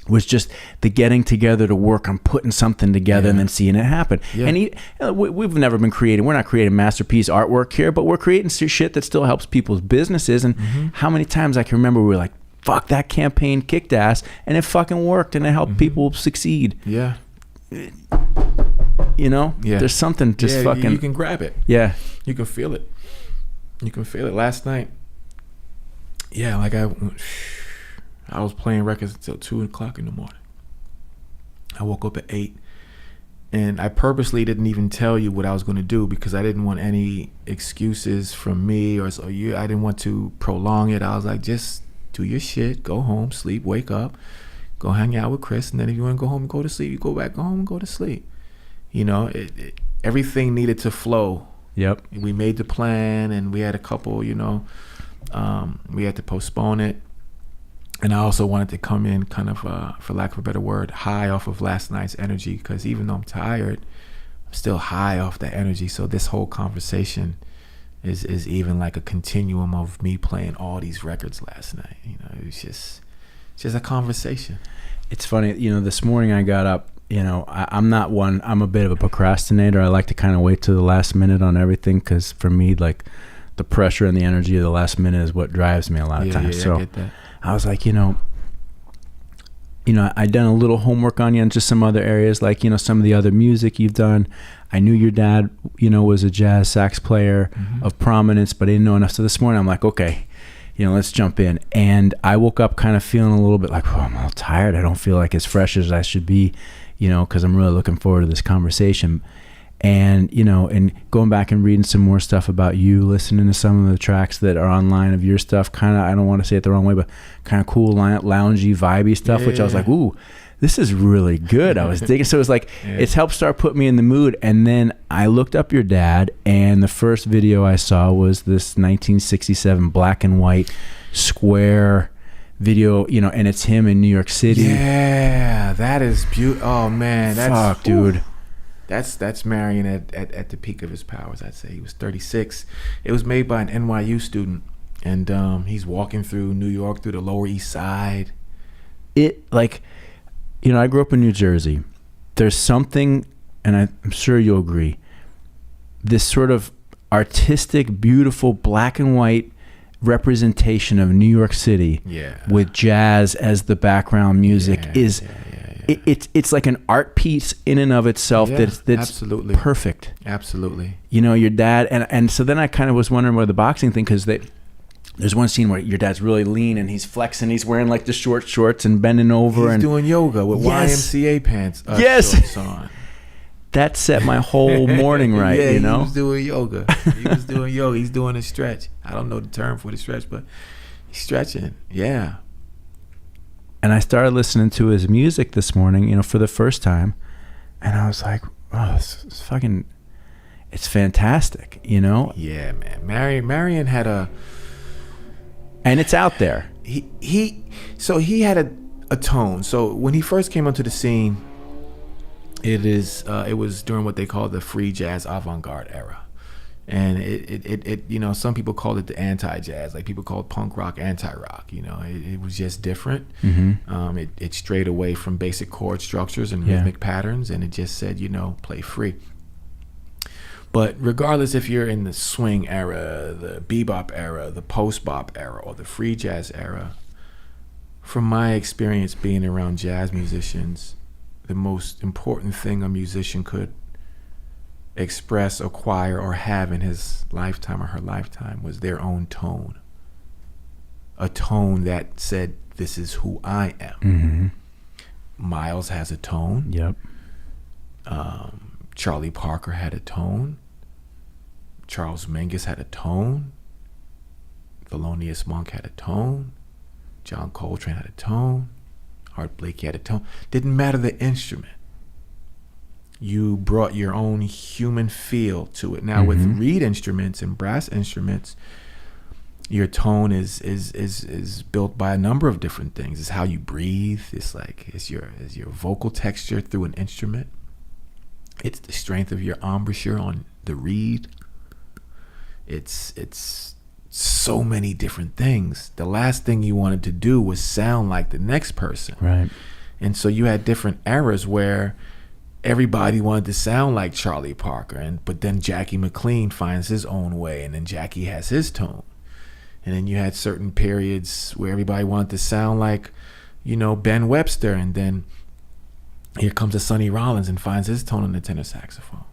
was just the getting together to work on putting something together and then seeing it happen. And we've never been creating, we're not creating masterpiece artwork here, but we're creating shit that still helps people's businesses. And how many times I can remember we were like, fuck, that campaign kicked ass, and it fucking worked, and it helped people succeed. Yeah. You know? Yeah. There's something just fucking... You can grab it. Yeah. You can feel it. You can feel it. Last night, like I was playing records until 2 o'clock in the morning. I woke up at 8, and I purposely didn't even tell you what I was going to do because I didn't want any excuses from me I didn't want to prolong it. I was like, just do your shit, go home, sleep, wake up, go hang out with Chris, and then if you want to go home and go to sleep, you go back home and go to sleep. You know, everything needed to flow. Yep. We made the plan, and we had a couple, you know, we had to postpone it. And I also wanted to come in kind of, for lack of a better word, high off of last night's energy, because even though I'm tired, I'm still high off that energy. So this whole conversation is even like a continuum of me playing all these records last night. You know, it was just a conversation. It's funny, you know, this morning I got up, you know, I'm a bit of a procrastinator. I like to kind of wait till the last minute on everything, because for me, like, the pressure and the energy of the last minute is what drives me a lot of times. Yeah, so I get that. I was like, you know, I done a little homework on you in just some other areas, like, you know, some of the other music you've done. I knew your dad, you know, was a jazz sax player of prominence, but I didn't know enough. So this morning I'm like, okay, you know, let's jump in. And I woke up kind of feeling a little bit like, oh, I'm a little tired. I don't feel like as fresh as I should be, you know, because I'm really looking forward to this conversation. And, you know, and going back and reading some more stuff about you, listening to some of the tracks that are online of your stuff, kind of, I don't want to say it the wrong way, but kind of cool, loungy, vibey stuff, which I was like, ooh, this is really good. I was digging. So it was like, it's helped start putting me in the mood. And then I looked up your dad, and the first video I saw was this 1967 black and white square video, you know, and it's him in New York City. Yeah, that is beautiful. Oh, man. Fuck, dude. That's Marion at the peak of his powers, I'd say. He was 36. It was made by an NYU student, and he's walking through New York, through the Lower East Side. It, like, you know, I grew up in New Jersey. There's something, and I'm sure you'll agree, this sort of artistic, beautiful, black and white representation of New York City with jazz as the background music is... It's like an art piece in and of itself that's absolutely perfect. Absolutely. You know, your dad, and so then I kind of was wondering about the boxing thing, because there's one scene where your dad's really lean and he's flexing, he's wearing like the short shorts and bending over. He's doing yoga with YMCA pants shorts on. that set my whole morning right. Yeah, you know, he was doing yoga. He was doing yoga. He's doing a stretch. I don't know the term for the stretch, but he's stretching. Yeah. And I started listening to his music this morning, you know, for the first time, and I was like, oh, it's fucking, it's fantastic, you know. Yeah, man. Marion had and it's out there. He had a tone. So when he first came onto the scene, it was during what they call the free jazz avant-garde era, and it you know, some people called it the anti-jazz, like people called punk rock anti-rock. You know, it was just different. It strayed away from basic chord structures and rhythmic patterns, and it just said, you know, play free. But regardless if you're in the swing era, the bebop era, the post-bop era, or the free jazz era, from my experience being around jazz musicians, the most important thing a musician could express, acquire, or have in his lifetime or her lifetime was their own tone. A tone that said, this is who I am. Miles has a tone. Yep. Charlie Parker had a tone. Charles Mingus had a tone. Thelonious Monk had a tone. John Coltrane had a tone. Art Blakey had a tone. Didn't matter the instrument. You brought your own human feel to it. Now with reed instruments and brass instruments, your tone is built by a number of different things. It's how you breathe. It's like it's your vocal texture through an instrument. It's the strength of your embouchure on the reed. It's so many different things. The last thing you wanted to do was sound like the next person. Right. And so you had different eras where everybody wanted to sound like Charlie Parker, but then Jackie McLean finds his own way, and then Jackie has his tone. And then you had certain periods where everybody wanted to sound like, you know, Ben Webster, and then here comes a Sonny Rollins and finds his tone on the tenor saxophone.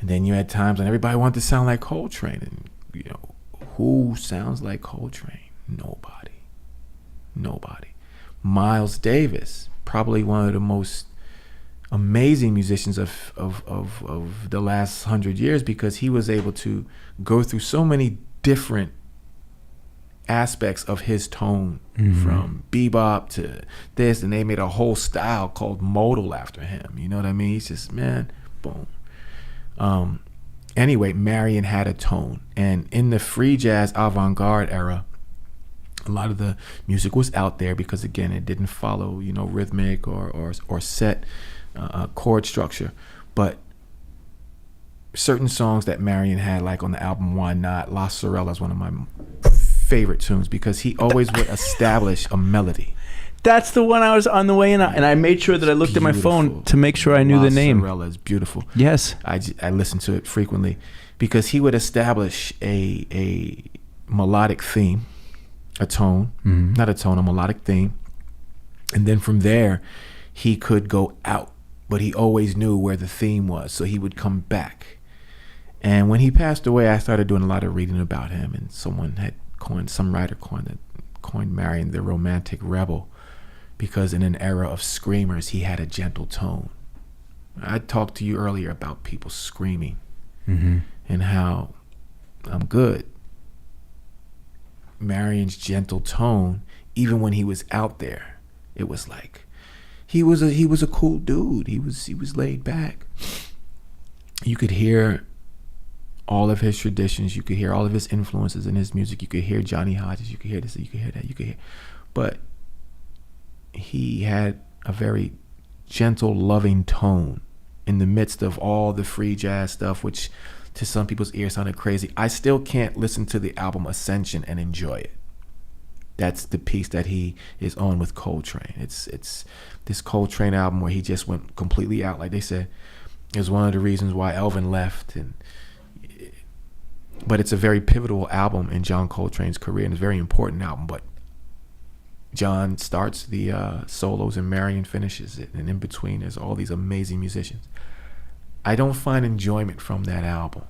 And then you had times when everybody wanted to sound like Coltrane, and you know, who sounds like Coltrane? Nobody. Miles Davis, probably one of the most amazing musicians of the last 100 years, because he was able to go through so many different aspects of his tone, from bebop to this, and they made a whole style called modal after him. You know what I mean? He's just, man, boom. Anyway, Marion had a tone, and in the free jazz avant-garde era, a lot of the music was out there because, again, it didn't follow, you know, rhythmic or set chord structure. But certain songs that Marion had, like on the album Why Not, La Sorella is one of my favorite tunes, because he always would establish a melody. That's the one I was on the way in, and I made sure that I looked at my phone to make sure I knew the name. La Sorella is beautiful. Yes. I listen to it frequently because he would establish a melodic theme, a tone, not a tone, a melodic theme. And then from there, he could go out, but he always knew where the theme was, so he would come back. And when he passed away, I started doing a lot of reading about him, and some writer coined Marion the romantic rebel, because in an era of screamers, he had a gentle tone. I talked to you earlier about people screaming and how I'm good. Marion's gentle tone, even when he was out there, it was like he was a cool dude. He was laid back. You could hear all of his traditions. You could hear all of his influences in his music. You could hear Johnny Hodges. You could hear this. You could hear that. You could hear, but he had a very gentle, loving tone in the midst of all the free jazz stuff, which to some people's ears sounded crazy. I still can't listen to the album Ascension and enjoy it. That's the piece that he is on with Coltrane. It's this Coltrane album where he just went completely out, like they said. It was one of the reasons why Elvin left, but it's a very pivotal album in John Coltrane's career, and it's a very important album. But John starts the solos and Marion finishes it, and in between there's all these amazing musicians. I don't find enjoyment from that album.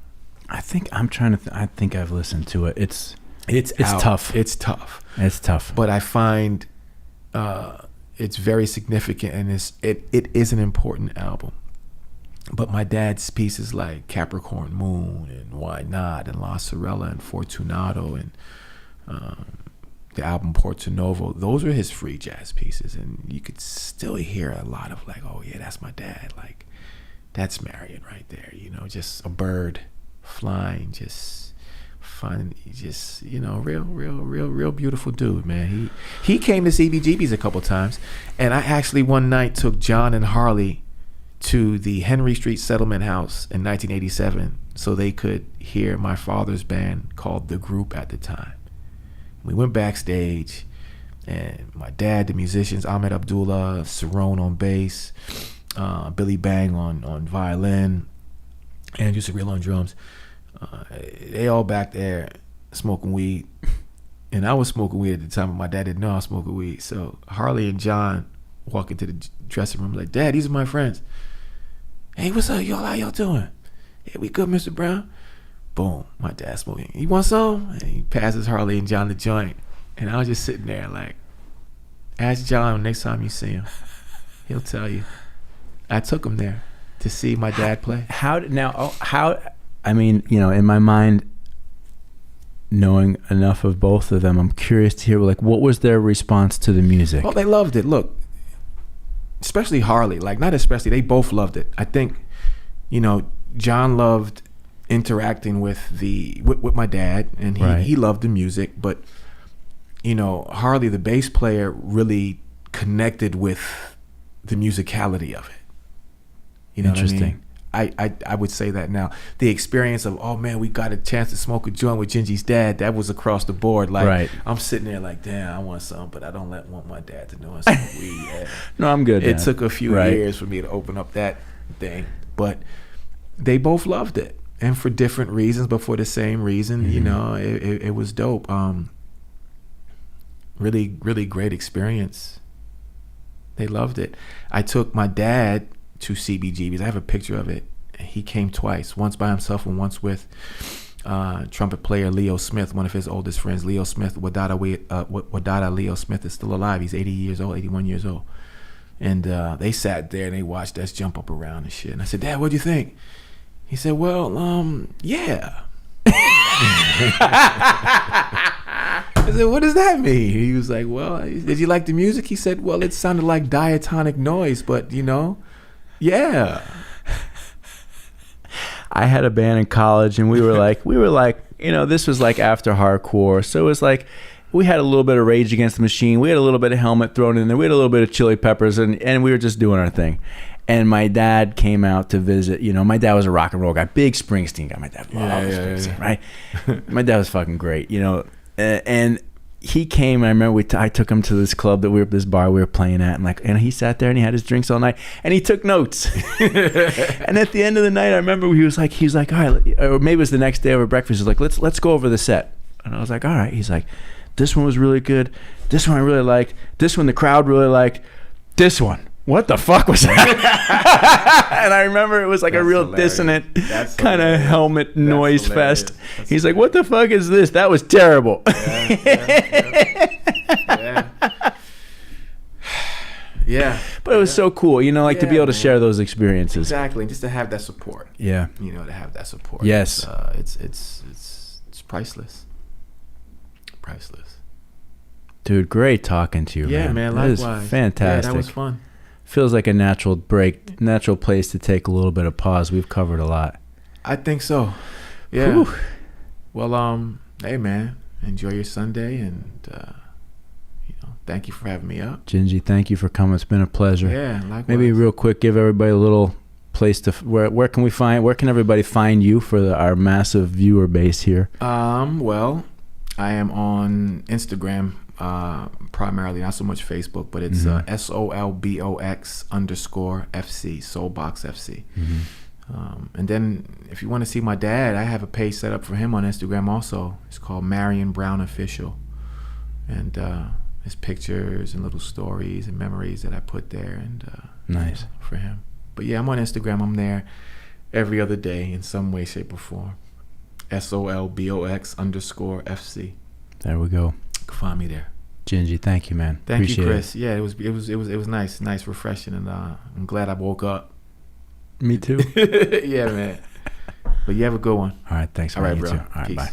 I think I'm trying to. I think I've listened to it. It's tough. It's tough. It's tough. But I find it's very significant, and it is an important album. But my dad's pieces like Capricorn Moon and Why Not and La Sorella and Fortunato and the album Porto Novo, those were his free jazz pieces. And you could still hear a lot of like, oh yeah, that's my dad. Like, that's Marion right there. You know, just a bird flying, just fun, just, you know, real beautiful dude, man. He came to CBGB's a couple times. And I actually one night took John and Harley to the Henry Street Settlement House in 1987 so they could hear my father's band called The Group at the time. We went backstage, and my dad, the musicians, Ahmed Abdullah, Cerrone on bass, Billy Bang on violin, Andrew Surreal on drums. They all back there smoking weed. And I was smoking weed at the time, but my dad didn't know I was smoking weed. So Harley and John walk into the dressing room like, Dad, these are my friends. Hey, what's up, y'all? How y'all doing? Hey, we good, Mr. Brown? Boom, my dad smoking. You want some? And he passes Harley and John the joint. And I was just sitting there like, ask John next time you see him. He'll tell you. I took him there to see my dad play. I mean, you know, in my mind, knowing enough of both of them, I'm curious to hear, like, what was their response to the music? Well, they loved it. Look, especially Harley, like, not especially, they both loved it. I think, you know, John loved interacting with my dad, and he loved the music, but, you know, Harley, the bass player, really connected with the musicality of it. You know what I mean? I would say that now. The experience of, oh man, we got a chance to smoke a joint with Djinji's dad, that was across the board. Like, I'm sitting there like, damn, I want some, but I don't want my dad to know I smoke weed. Yeah. No, I'm good. It took a few years for me to open up that thing, but they both loved it, and for different reasons, but for the same reason. You know, it was dope. Really great experience. They loved it. I took my dad to CBGB's. I have a picture of it. He came twice, once by himself and once with trumpet player Leo Smith, one of his oldest friends. Leo Smith, Wadada Leo Smith, is still alive. He's 81 years old. And they sat there and they watched us jump up around and shit. And I said, Dad, what'd you think? He said, well, yeah. I said, what does that mean? He was like, well, did you like the music? He said, well, it sounded like diatonic noise, but, you know, yeah. I had a band in college, and we were like, you know, this was like after hardcore. So it was like, we had a little bit of Rage Against the Machine. We had a little bit of Helmet thrown in there. We had a little bit of Chili Peppers, and we were just doing our thing. And my dad came out to visit. You know, my dad was a rock and roll guy, big Springsteen guy. My dad loved Springsteen, right? My dad was fucking great, you know. And he came. I remember I took him to this club this bar we were playing at, and he sat there and he had his drinks all night and he took notes. And at the end of the night, I remember he was like, all right, or maybe it was the next day over breakfast. He was like, let's go over the set. And I was like, all right. He's like, this one was really good. This one I really liked. This one the crowd really liked. This one, what the fuck was that? And I remember it was like a real dissonant kind of Helmet noise fest. He's like, what the fuck is this? That was terrible. Yeah. But it was so cool, you know, like to be able to share those experiences. Exactly. Just to have that support. Yeah. You know, to have that support. Yes. It's priceless. Priceless. Dude, great talking to you, man. Yeah, man, likewise. That was fantastic. Yeah, that was fun. Feels like a natural break, natural place to take a little bit of pause. We've covered a lot. I think so. Yeah. Whew. Well, hey man, enjoy your Sunday, and you know, thank you for having me up. Djinji, thank you for coming. It's been a pleasure. Yeah, likewise. Maybe real quick, give everybody a little place to where can everybody find you for our massive viewer base here? Well, I am on Instagram. Primarily, not so much Facebook, but it's SOLBOX _FC, Soulbox FC. And then if you want to see my dad, I have a page set up for him on Instagram also. It's called Marion Brown Official, and his pictures and little stories and memories that I put there, and nice for him. But yeah, I'm on Instagram. I'm there every other day in some way, shape, or form. SOLBOX _FC. There we go. You can find me there. Djinji, thank you, man. Thank you, Chris. Yeah, it was nice, refreshing, and I'm glad I woke up Me too. Yeah, man. But you have a good one. All right. Thanks. All right, You bro. too. All right. Peace. Bye.